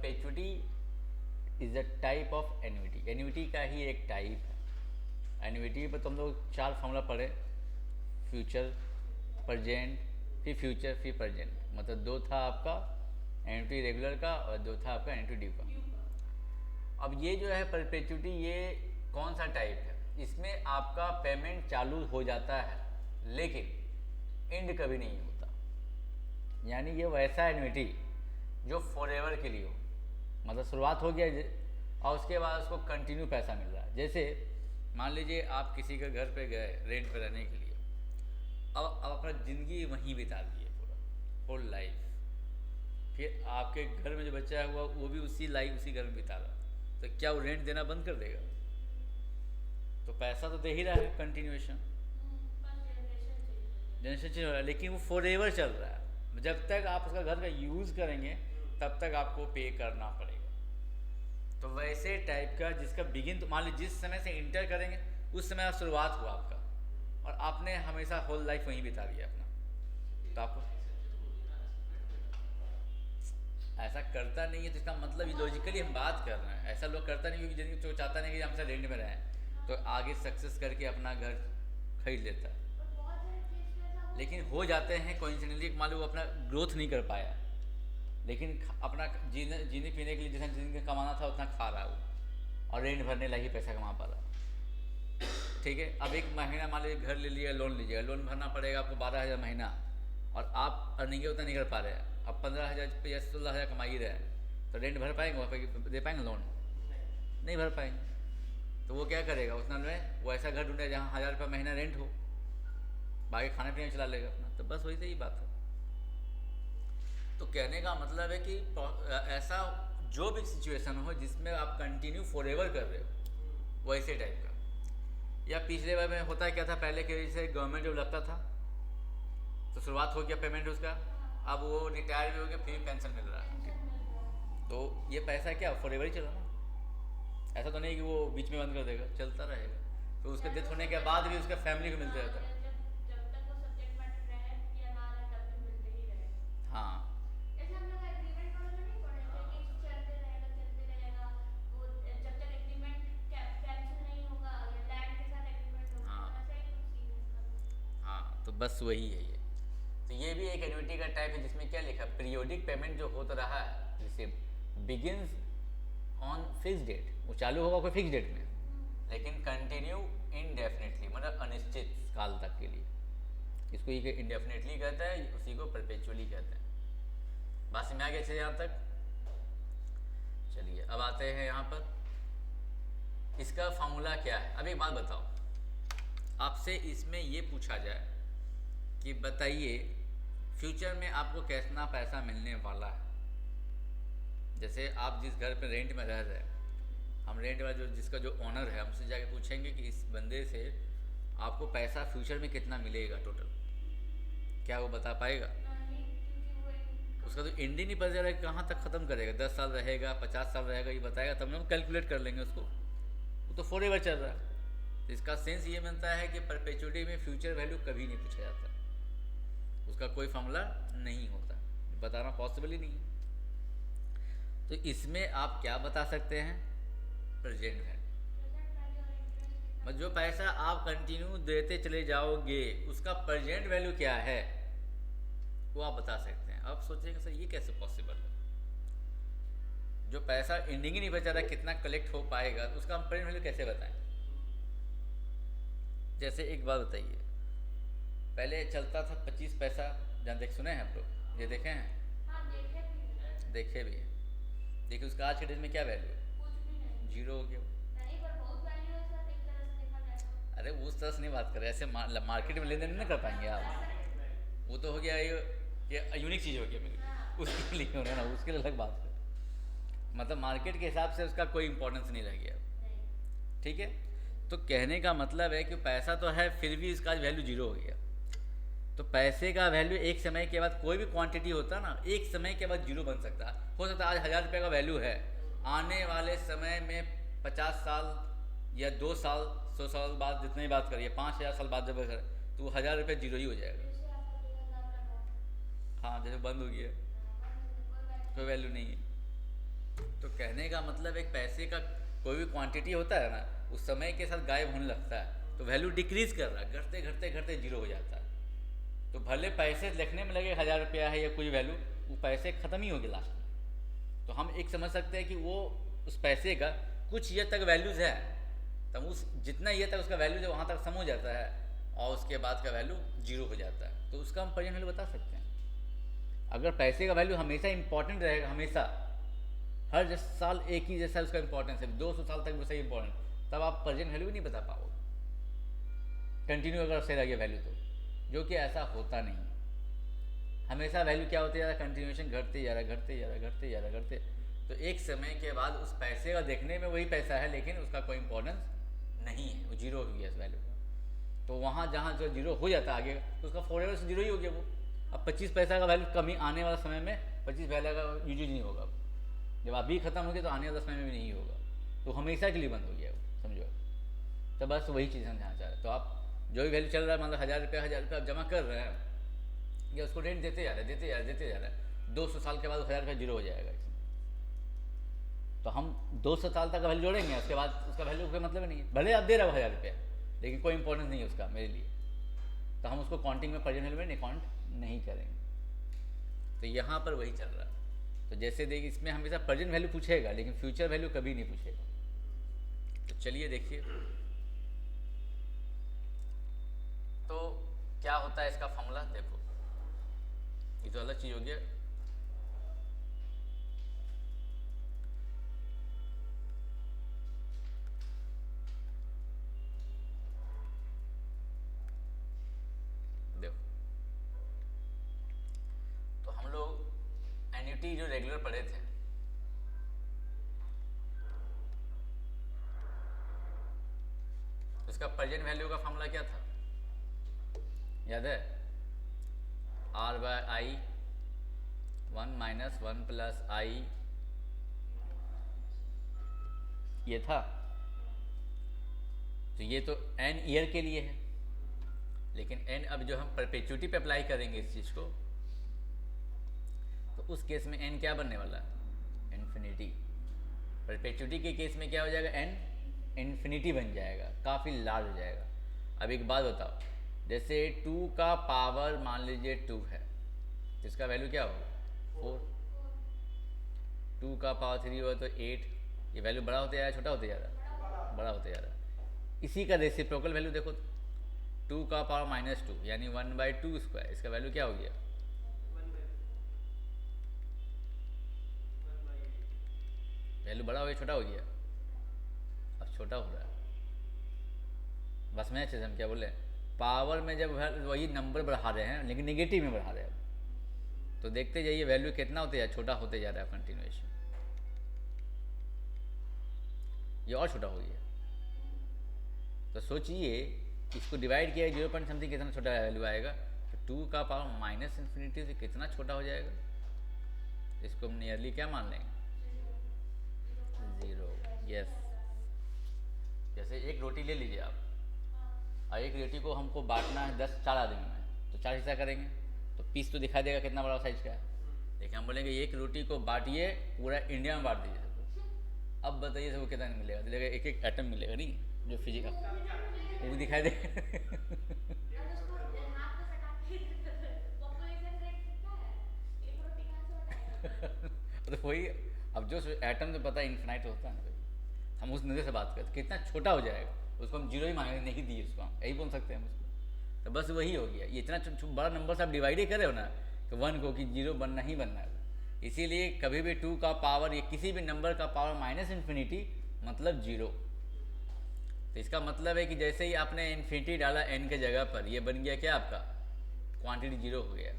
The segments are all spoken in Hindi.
Perpetuity is a type of annuity, annuity का ही एक टाइप है। एन्युटी पर तुम लोग 4 फॉर्मूला पढ़े, फ्यूचर, प्रजेंट, फिर फ्यूचर, फिर प्रजेंट, मतलब 2 था आपका एन्युटी रेगुलर का और 2 था आपका एन्युटी ड्यू का। अब ये जो है परपेचुटी, ये कौन सा टाइप है? इसमें आपका पेमेंट चालू हो जाता है लेकिन एंड कभी नहीं होता। यानी ये वैसा एन्युटी जो फॉरएवर के लिए हो, मतलब शुरुआत हो गया और उसके बाद उसको कंटिन्यू पैसा मिल रहा है। जैसे मान लीजिए आप किसी के घर पे गए रेंट पे रहने के लिए, अब अपना ज़िंदगी वहीं बिता दिए पूरा, होल लाइफ, फिर आपके घर में जो बच्चा है वो भी उसी लाइफ उसी घर में बिता रहा, तो क्या वो रेंट देना बंद कर देगा? तो पैसा तो दे ही रहा है कंटिन्यूएशन, जनरेशन चल रहा है, लेकिन वो फॉर एवर चल रहा है। जब तक आप उसका घर का यूज़ करेंगे तब तक आपको पे करना पड़ेगा। तो वैसे टाइप का जिसका बिगिन, तो मान लीजिए जिस समय से इंटर करेंगे उस समय शुरुआत हुआ आपका और आपने हमेशा होल लाइफ वहीं बिता दिया अपना, तो आपको ऐसा करता नहीं है। तो इसका मतलब लॉजिकली हम बात कर रहे हैं, ऐसा लोग करता नहीं, क्योंकि जिंदगी जो चाहता नहीं कि हमसे रेंट में रहें, तो आगे सक्सेस करके अपना घर खरीद लेता है। लेकिन हो जाते हैं कोइंसिडेंटली, मान लो वो अपना ग्रोथ नहीं कर पाया, लेकिन अपना जीने पीने के लिए जितना जिंदगी कमाना था उतना खा रहा है वो, और रेंट भरने लायक ही पैसा कमा पा रहा। ठीक है, अब एक महीना मान लीजिए घर ले लिया, लोन लीजिएगा, लोन भरना पड़ेगा आपको 12,000 महीना, और आप अर्निंग उतना नहीं कर पा रहे हैं, अब 15,000 या 16,000 कमा ही रहे हैं, तो रेंट भर पाएंगे वहाँ दे पाएंगे लोन? नहीं भर पाएंगे। तो वो क्या करेगा उतना में, वो ऐसा घर ढूंढेगा जहाँ 1,000 रुपये महीना रेंट हो, बाकी खाने पीने चला लेगा अपना। तो बस वही सही बात है। तो कहने का मतलब है कि ऐसा जो भी सिचुएशन हो जिसमें आप कंटिन्यू फॉरएवर कर रहे हो, वैसे टाइप का। या पिछले बार में होता क्या था, पहले के जैसे गवर्नमेंट जॉब लगता था तो शुरुआत हो गया पेमेंट उसका, अब वो रिटायर भी हो गया फिर पेंशन मिल रहा है, तो ये पैसा क्या फॉरएवर ही चला ना। ऐसा तो नहीं कि वो बीच में बंद कर देगा, चलता रहेगा। तो उसके डेथ होने के बाद भी उसका फैमिली को मिलता रहता है। हाँ हाँ हाँ, तो बस वही है ये। तो ये भी एक एन्युटी का टाइप है जिसमें क्या लिखा, पीरियोडिक पेमेंट जो होता रहा है, जैसे बिगिंस ऑन फिक्स डेट, वो चालू होगा कोई फिक्स डेट में, लेकिन कंटिन्यू इनडेफिनेटली, मतलब अनिश्चित काल तक के लिए, इसको ये इंडेफिनेटली कहता है, उसी को परपेचुअली कहते हैं। बात में आ गया चलिए यहाँ तक। चलिए अब आते हैं यहाँ पर, इसका फॉर्मूला क्या है। अब एक बात बताओ, आपसे इसमें ये पूछा जाए कि बताइए फ्यूचर में आपको कितना पैसा मिलने वाला है। जैसे आप जिस घर पे रेंट में रह रहे हैं, हम रेंट वाला जो जिसका जो ओनर है, हमसे जाके पूछेंगे कि इस बंदे से आपको पैसा फ्यूचर में कितना मिलेगा टोटल, क्या वो बता पाएगा? उसका तो एंड ही नहीं पता चला कहाँ तक ख़त्म करेगा, 10 साल रहेगा 50 साल रहेगा, ये बताएगा तब हम कैलकुलेट कर लेंगे उसको। वो तो फॉरएवर चल रहा है। तो इसका सेंस ये बनता है कि परपेचुटी में फ्यूचर वैल्यू कभी नहीं पूछा जाता, उसका कोई फॉर्मूला नहीं होता, बताना पॉसिबल ही नहीं है। तो इसमें आप क्या बता सकते हैं, प्रेजेंट वैल्यू, मतलब जो पैसा आप कंटिन्यू देते चले जाओगे उसका प्रेजेंट वैल्यू क्या है वो आप बता सकते हैं। अब सोचेंगे सर ये कैसे पॉसिबल है, जो पैसा एंडिंग ही नहीं बचा रहा, कितना कलेक्ट हो पाएगा, तो उसका हम प्रेजेंट वैल्यू कैसे बताएं? जैसे एक बात बताइए, पहले चलता था 25 पैसा, जहाँ देख सुने हैं आप लोग, ये देखे हैं? हाँ, देखे भी हैं। देखिए उसका आज के डेट में क्या वैल्यू है? जीरो हो गया। नहीं, पर बहुत वैल्यू है सर, एक तरह से देखा जाए तो। अरे उस तरह से नहीं बात कर रहे, ऐसे मार्केट में लेन देन नहीं कर पाएंगे आप, वो तो हो गया ये यूनिक चीज़ हो गया मेरे लिए, उसके लिए होना ना, उसके लिए अलग बात है। मतलब मार्केट के हिसाब से उसका कोई इंपॉर्टेंस नहीं रह गया। ठीक है, तो कहने का मतलब है कि पैसा तो है फिर भी इसका वैल्यू जीरो हो गया। तो पैसे का वैल्यू एक समय के बाद, कोई भी क्वांटिटी होता ना एक समय के बाद जीरो बन सकता है। हो सकता है आज 1,000 रुपये का वैल्यू है, आने वाले समय में 50 साल या 2 साल 100 साल बाद, जितनी बात करिए 5,000 साल बाद जब अगर, तो 1,000 रुपये जीरो ही हो जाएगा। हाँ, जैसे बंद हो गया, कोई वैल्यू नहीं है। तो कहने का मतलब एक पैसे का कोई भी क्वांटिटी होता है ना, उस समय के साथ गायब होने लगता है, तो वैल्यू डिक्रीज कर रहा है, घटते घटते घटते जीरो हो जाता है। तो भले पैसे लिखने में लगे 1000 रुपया है या कोई वैल्यू, वो पैसे ख़त्म ही होंगे लास्ट में। तो हम एक समझ सकते हैं कि वो उस पैसे का कुछ ईयर तक वैल्यूज़ है, तब उस जितना ईयर तक उसका वैल्यूज है वहाँ तक सम हो जाता है, और उसके बाद का वैल्यू जीरो हो जाता है। तो उसका हम प्रेजेंट वैल्यू बता सकते हैं। अगर पैसे का वैल्यू हमेशा इंपॉर्टेंट रहेगा, हमेशा हर साल एक ही जैसा उसका इंपॉर्टेंस है, 200 साल तक वैसा ही इंपॉर्टेंट, तब आप प्रेजेंट वैल्यू नहीं बता पाओगे कंटिन्यू अगर से रहिए वैल्यू तो, जो कि ऐसा होता नहीं। हमेशा वैल्यू क्या होती जा रहा है, कंटिन्यूएशन घटते जा रहा है, घटते जा रहा है, घटते जा रहा है, घटते। तो एक समय के बाद उस पैसे का देखने में वही पैसा है, लेकिन उसका कोई इंपॉर्टेंस नहीं है, वो जीरो हो गया इस वैल्यू का। तो वहाँ जहाँ जो जीरो हो जाता है आगे, तो उसका फॉरएवर से जीरो ही हो गया वो। अब 25 पैसा का वैल्यू कमी आने वाला समय में 25 पैसा का यूज नहीं होगा। जब अभी ख़त्म हो गया तो आने वाला समय में भी नहीं होगा, तो हमेशा के लिए बंद हो गया वो, समझो। तो बस वही चीज़ हम ध्यान चाह रहे हैं। तो आप जो भी वैल्यू चल रहा है, मतलब 1000 रुपया आप जमा कर रहे हैं, या उसको रेंट देते जा रहे हैं, देते जा रहे हैं, देते जा रहे हैं, 200 साल के बाद 1000 रुपया जीरो हो जाएगा इसमें। तो हम 200 साल तक का वैल्यू जोड़ेंगे, उसके बाद उसका वैल्यू कोई मतलब नहीं है। भले आप दे रहे हो 1000 रुपया, लेकिन कोई इंपॉर्टेंस नहीं है उसका मेरे लिए, तो हम उसको काउंटिंग में प्रेजेंट वैल्यू में काउंट नहीं करेंगे। तो यहाँ पर वही चल रहा है। तो जैसे देखिए, इसमें हमेशा प्रेजेंट वैल्यू पूछेगा, लेकिन फ्यूचर वैल्यू कभी नहीं पूछेगा। तो चलिए देखिए, तो क्या होता है इसका फॉर्मूला। देखो, ये तो अलग चीज़ हो गया। देखो, तो हम लोग एन्युटी जो रेगुलर पढ़े थे, उसका प्रेजेंट वैल्यू का फॉर्मूला क्या था, याद है? R/I 1 - 1 + I, ये था। तो ये तो n ईयर के लिए है, लेकिन n अब जो हम परपेचुटी पे अप्लाई करेंगे इस चीज़ को, तो उस केस में n क्या बनने वाला है, इन्फिनिटी। परपेचुटी के केस में क्या हो जाएगा, n इन्फिनिटी बन जाएगा, काफ़ी लार्ज हो जाएगा। अब एक बात बताओ, जैसे 2 का पावर मान लीजिए 2 है, तो इसका वैल्यू क्या होगा, 4। 2 का पावर 3 हुआ तो 8। ये वैल्यू बड़ा होते जा रहा है, छोटा होते जा रहा है, बड़ा होते जा रहा है। इसी का रेसिप्रोकल वैल्यू देखो, 2 का पावर -2 यानी 1/2², इसका वैल्यू क्या हो गया, वैल्यू बड़ा हो गया, छोटा हो गया, अब छोटा हो रहा है। बस में अच्छे से हम क्या बोले, पावर में जब वही नंबर बढ़ा रहे हैं, लेकिन नेगेटिव में बढ़ा रहे हैं, तो देखते जाइए वैल्यू कितना होते जा, छोटा होते जा रहा है कंटिन्यूएशन। ये और छोटा हो गया। तो सोचिए, इसको डिवाइड किया 0 पॉइंट समथिंग, कितना छोटा वैल्यू आएगा। तो 2 का पावर -इन्फिनिटी से कितना छोटा हो जाएगा, इसको हम नियरली क्या मान लेंगे, 0। यस, जैसे एक रोटी ले लीजिए आप, और एक रोटी को हमको बांटना है 4 आदमी में, तो 4 हिस्सा करेंगे, तो पीस तो दिखाई देगा कितना बड़ा साइज का है। लेकिन हम बोलेंगे एक रोटी को बांटिए, पूरा इंडिया में बांट दीजिए सबको। अब बताइए सबको कितना मिलेगा, मिलेगा एक एक एटम मिलेगा, नहीं जो फिजिकल, वो भी दिखाई देगा। अगर उसको हाथ में सटा के पॉपुलेशन रेट कितना है, एक रोटी कहाँ से बनाएगा। तो वही, अब जो एटम तो पता है इन्फिनाइट होता है ना भाई, हम उस नज़र से बात करते, कितना छोटा हो जाएगा, उसको हम 0 ही मांगेंगे, नहीं दिए उसको, हम यही बोल सकते हैं हम उसको। तो बस वही हो गया। ये इतना बड़ा नंबर से आप डिवाइड ही करे हो ना, कि 1 को कि 0 बनना ही बनना है। इसीलिए कभी भी 2 का पावर या किसी भी नंबर का पावर -इन्फिनिटी मतलब 0। तो इसका मतलब है कि जैसे ही आपने इन्फिनिटी डाला n के जगह पर, ये बन गया क्या आपका, क्वांटिटी 0 हो गया।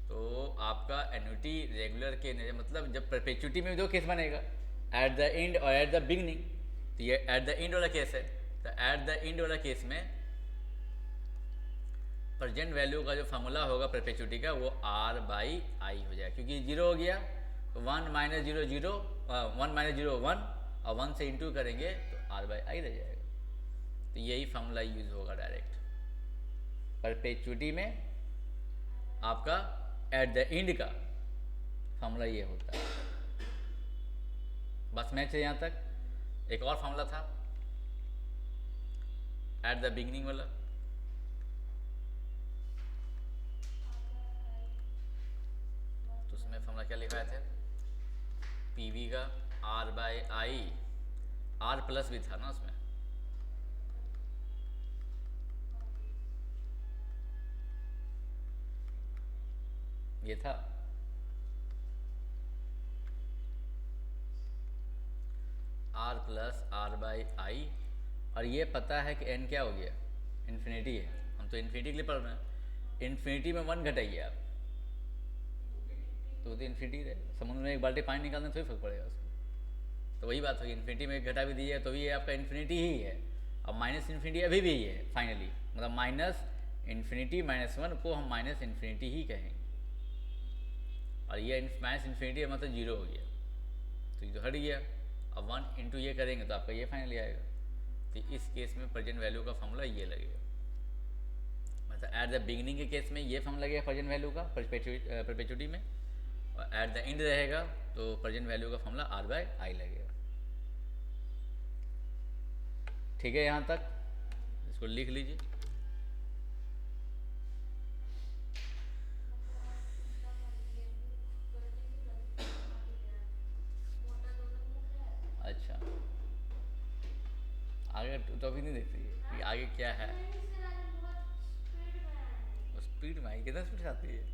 तो आपका एन्युटी रेगुलर के मतलब जब परपेचुटी में 2 केस बनेगा, एट द एंड और एट द बिगनिंग। तो ये एट द एंड वाला केस है, तो एट द एंड वाला केस में प्रेजेंट वैल्यू का जो फार्मूला होगा परपेचुटी का, वो R/I हो जाएगा, क्योंकि 0 हो गया। तो 1 - 0 0, 1 - 0 1, और 1 से इंटू करेंगे तो R/I रह जाएगा। तो यही फार्मूला यूज होगा डायरेक्ट परपेचुटी में। आपका एट द एंड का फार्मूला ये होता है। बस मैच है यहाँ तक। एक और फॉर्मूला था एट द बिगनिंग वाला, तो उसमें फॉर्मूला क्या लिखाए थे, पी वी का R by I, R plus भी था ना उसमें, ये था R plus R by I, और ये पता है कि एन क्या हो गया, इन्फिनिटी है, हम तो इन्फिनिटी के लिए पढ़ रहे हैं। इन्फिनिटी में 1 घटाइए आप तो इन्फिनिटी रहे, समुद्र में एक बाल्टी पानी निकालने थोड़ी फर्क पड़ेगा उसको। तो वही बात होगी, इन्फिनिटी में एक घटा भी दी है तो भी ये आपका इन्फिनिटी ही है, और माइनस इन्फिनिटी अभी भी ही है फाइनली, मतलब माइनस इन्फिनिटी -1 को हम माइनस इन्फिनिटी ही कहेंगे, और ये माइनस इन्फिनिटी मतलब 0 हो गया, तो ये तो हट गया। अब 1 इंटू ये करेंगे तो आपका ये फाइनली आएगा। तो इस केस में प्रेजेंट वैल्यू का फॉर्मूला ये लगेगा, मतलब एट द बिगनिंग के केस में ये फॉर्म लगेगा प्रेजेंट वैल्यू का परपेचुटी में, और एट द एंड रहेगा तो प्रेजेंट वैल्यू का फॉर्मूला आर बाई आई लगेगा। ठीक है, यहाँ तक इसको लिख लीजिए। अच्छा, आगे तो अभी नहीं देखती है कि आगे क्या है। स्पीड में आई, कितना स्पीड से आती है,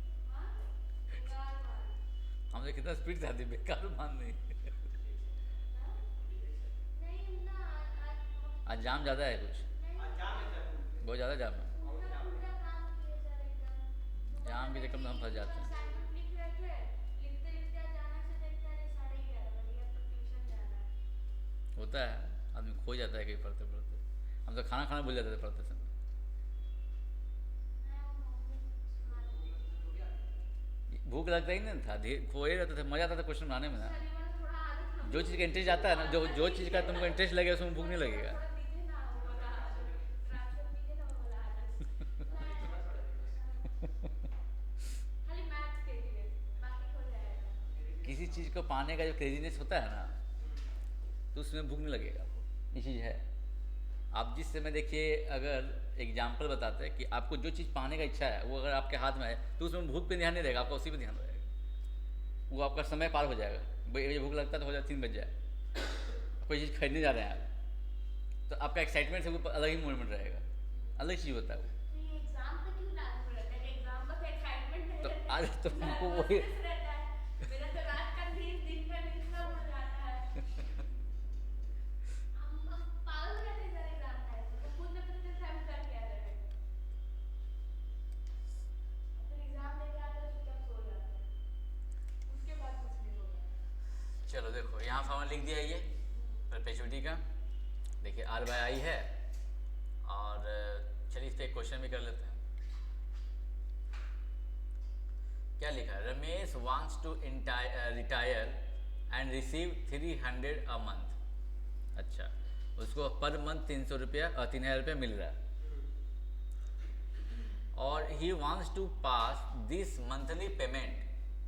हमसे कितना स्पीड से आती है, बेकार मान नहीं। आज जाम ज़्यादा है कुछ, बहुत ज़्यादा जाम है, जाम के चक्कर में हम फंस जाते हैं। होता है, आदमी खो जाता है कहीं पढ़ते पढ़ते, हम तो खाना खाना भूल जाते थे पढ़ते समय। भूख लगता ही नहीं था, खोए रहते थे, मजा आता था क्वेश्चन बनाने में ना। जो चीज़ का इंटरेस्ट आता है ना, जो चीज़ का तुमको इंटरेस्ट लगेगा उसमें भूख नहीं लगेगा। किसी चीज़ को पाने का जो क्रेजीनेस होता है ना, तो उसमें भूख नहीं लगेगा आपको, ये चीज़ है। आप जिस समय देखिए, अगर एग्जाम्पल बताते हैं कि आपको जो चीज़ पाने का इच्छा है वो अगर आपके हाथ में है तो उसमें भूख पे ध्यान नहीं रहेगा, आपका उसी पे ध्यान रहेगा, वो आपका समय पार हो जाएगा। भाई भूख लगता है तो हो जाए 3 बज जाए, कोई चीज़ खरीदने जा रहे हैं आप, तो आपका एक्साइटमेंट से वो अलग ही मूवमेंट रहेगा, अलग चीज़ होता है वो। तो आज तो हमको वही चलो देखो यहाँ फॉर्मूला लिख दिया ये परपेचुइटी का, देखिए आर बाई आई है, और चलिए इस पर एक क्वेश्चन भी कर लेते हैं। क्या लिखा है, Ramesh wants to retire and receive 300 a month. अच्छा, उसको पर मंथ 300 रुपया और 3000 रुपया मिल रहा है, और he wants to pass this monthly payment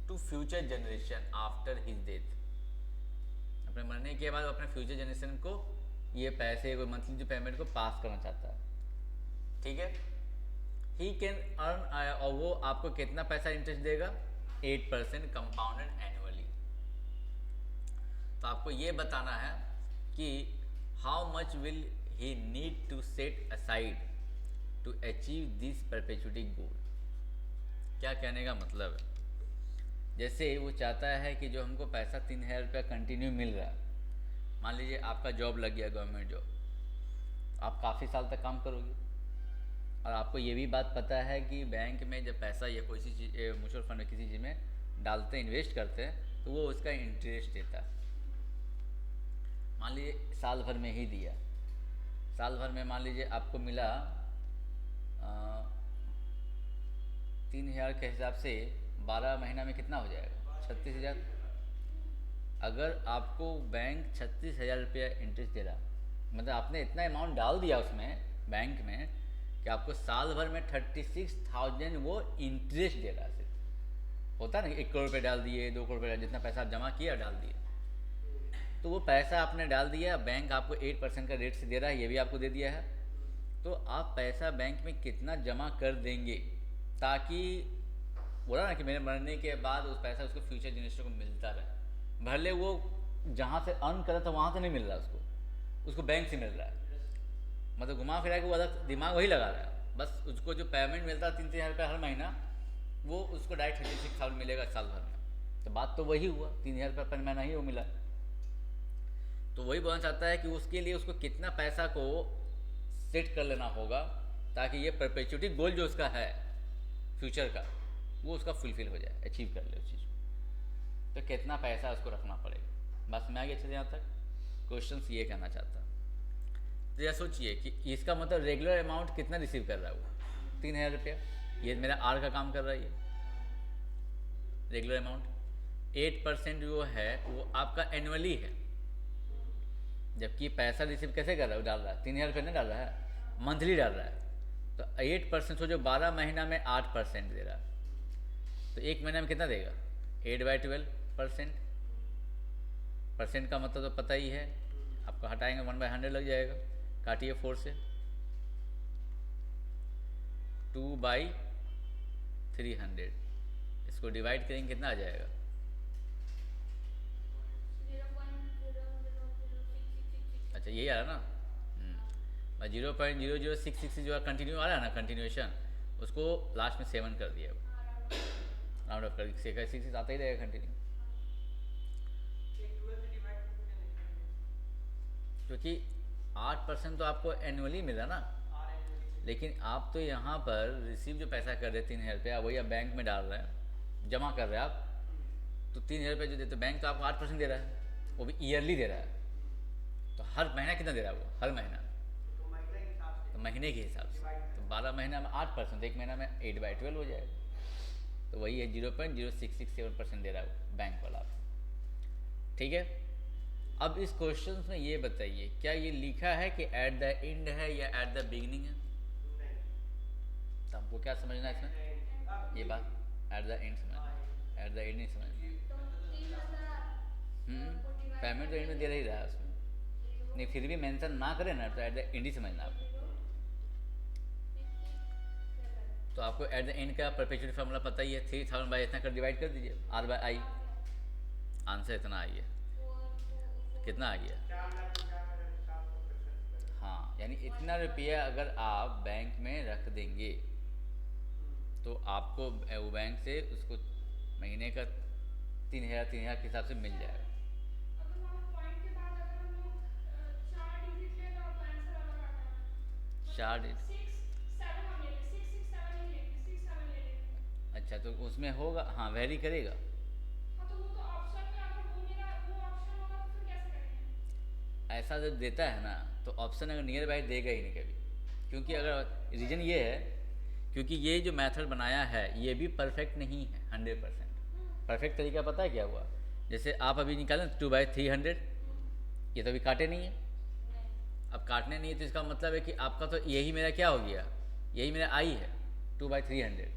to future generation after his death. अपने मरने के बाद अपने फ्यूचर जनरेशन को ये पैसे को मंथली जो पेमेंट को पास करना चाहता है, ठीक है। ही कैन अर्न, और वो आपको कितना पैसा इंटरेस्ट देगा, 8% कंपाउंडेड एनुअली। तो आपको ये बताना है कि how much will he need to set aside to achieve this perpetuity goal. क्या कहने का मतलब है, जैसे वो चाहता है कि जो हमको पैसा 3000 रुपया कंटिन्यू मिल रहा है, मान लीजिए आपका जॉब लग गया, गवर्नमेंट जॉब, आप काफ़ी साल तक काम करोगे, और आपको ये भी बात पता है कि बैंक में जब पैसा या कोई सी चीज़ म्यूचुअल फंड में किसी चीज़ में डालते हैं, इन्वेस्ट करते हैं, तो वो उसका इंटरेस्ट देता है। मान लीजिए साल भर में ही दिया, साल भर में मान लीजिए आपको मिला 3000 के हिसाब से 12 महीना में कितना हो जाएगा, 36,000। अगर आपको बैंक 36,000 रुपया इंटरेस्ट दे रहा, मतलब आपने इतना अमाउंट डाल दिया उसमें बैंक में कि आपको साल भर में 36,000 वो इंटरेस्ट दे रहा। सिर्फ होता ना, 1 करोड़ रुपये डाल दिए, 2 करोड़ रुपये, जितना पैसा आप जमा किया डाल दिए, तो वो पैसा आपने डाल दिया, बैंक आपको 8% का रेट से दे रहा है, ये भी आपको दे दिया है, तो आप पैसा बैंक में कितना जमा कर देंगे ताकि बोला ना कि मेरे मरने के बाद उस पैसा उसको फ्यूचर जनरेशन को मिलता रहे, भले वो जहाँ से अर्न करा था वहाँ से नहीं मिल रहा उसको बैंक से मिल रहा है, मतलब घुमा फिरा के वो अलग दिमाग वही लगा रहा है, बस उसको जो पेमेंट मिलता है 3-3 हज़ार रुपये हर महीना, वो उसको डायरेक्ट 36,000 मिलेगा साल भर में। तो बात तो वही हुआ, 3,000 रुपये पर महीना ही वो मिला। तो वही बोलना चाहता है कि उसके लिए उसको कितना पैसा को सेट कर लेना होगा ताकि ये परपेचुटी गोल जो उसका है फ्यूचर का, वो उसका फुलफिल हो जाए, अचीव कर ले उस चीज़ को। तो कितना पैसा उसको रखना पड़ेगा, बस मैं आगे चले यहाँ तक क्वेश्चन ये कहना चाहता। तो यह सोचिए कि इसका मतलब रेगुलर अमाउंट कितना रिसीव कर रहा है वो, 3,000 रुपया, ये मेरा आर का काम कर रहा है ये रेगुलर अमाउंट। 8% जो है वो आपका एनुअली है, जबकि पैसा रिसीव कैसे कर रहा है, वो डाल रहा है 3,000 रुपये नहीं डाल रहा है, मंथली डाल रहा है। तो 8% सोचो 12 महीना में 8% दे रहा है, तो एक महीना में कितना देगा, 8/12%। परसेंट का मतलब तो पता ही है, आपको हटाएंगे 1/100 लग जाएगा, काटिए 4 से, 2/300, इसको डिवाइड करेंगे कितना आ जाएगा, 0.0006666। अच्छा यही आ रहा ना, 0.00666 जो कंटिन्यू आ रहा है ना, कंटिन्यूएशन, उसको लास्ट में 7 कर दिया, राउंड ऑफ कर 6 आता ही रहेगा कंटिन्यू, क्योंकि 8% तो आपको एनुअली मिला ना, लेकिन आप तो यहाँ पर रिसीव जो पैसा कर रहे हैं 3,000 रुपया, वही आप बैंक में डाल रहे हैं, जमा कर रहे हैं आप, तो 3,000 रुपये जो देते बैंक तो आपको 8% दे रहा है, वो भी ईयरली दे रहा है। तो हर महीना कितना दे रहा है वो, हर महीना तो महीने के हिसाब से, तो 12 महीना में 8%, एक महीना में 8/12 हो जाएगा, तो वही है 0.0667% दे रहा है वो बैंक वाला आपको। ठीक है, अब इस क्वेश्चन में ये बताइए क्या ये लिखा है कि एट द एंड है या एट द बिगिनिंग है, तो हमको क्या समझना है इसमें, ये बात एट द एंड समझना, एट द एंड नहीं समझना। तो 3,000 पेमेंट तो एंड में दे ही रहा है उसमें, नहीं फिर भी मेंशन ना करें ना तो एट द एंड ही समझना आपको। तो आपको एट द एंड का परपेचुअल फार्मूला पता ही है, 3,000 बाई इतना कर डिवाइड कर दीजिए, R/I, आंसर इतना आई है, कितना आ गया, हाँ, यानी इतना रुपया अगर आप बैंक में रख देंगे तो आपको वो बैंक से उसको महीने का 3,000 के हिसाब से मिल जाएगा। अगर वहाँ पॉइंट के बाद अगर हम लोग 4 डिजिट ले तो आंसर अलग आता है, 4 6 7 हम ले लेंगे, 6 6 7 नहीं लेंगे, 6 7 ले लेंगे। अच्छा, तो उसमें होगा, हाँ वेरी करेगा, हाँ तो वो तो ऑप्शन में अगर वो मेरा वो ऑप्शन होगा तो फिर कैसे करेंगे। ऐसा जब देता है ना तो ऑप्शन अगर नियर बाई देगा ही नहीं कभी, क्योंकि अगर रीज़न ये है क्योंकि ये जो मेथड बनाया है ये भी परफेक्ट नहीं है 100%। परफेक्ट तरीका पता है क्या हुआ, जैसे आप अभी निकालें 2/300, ये तो अभी काटे नहीं है, अब काटने नहीं है तो इसका मतलब है कि आपका तो यही मेरा क्या हो गया, यही मेरा आई है 2/300,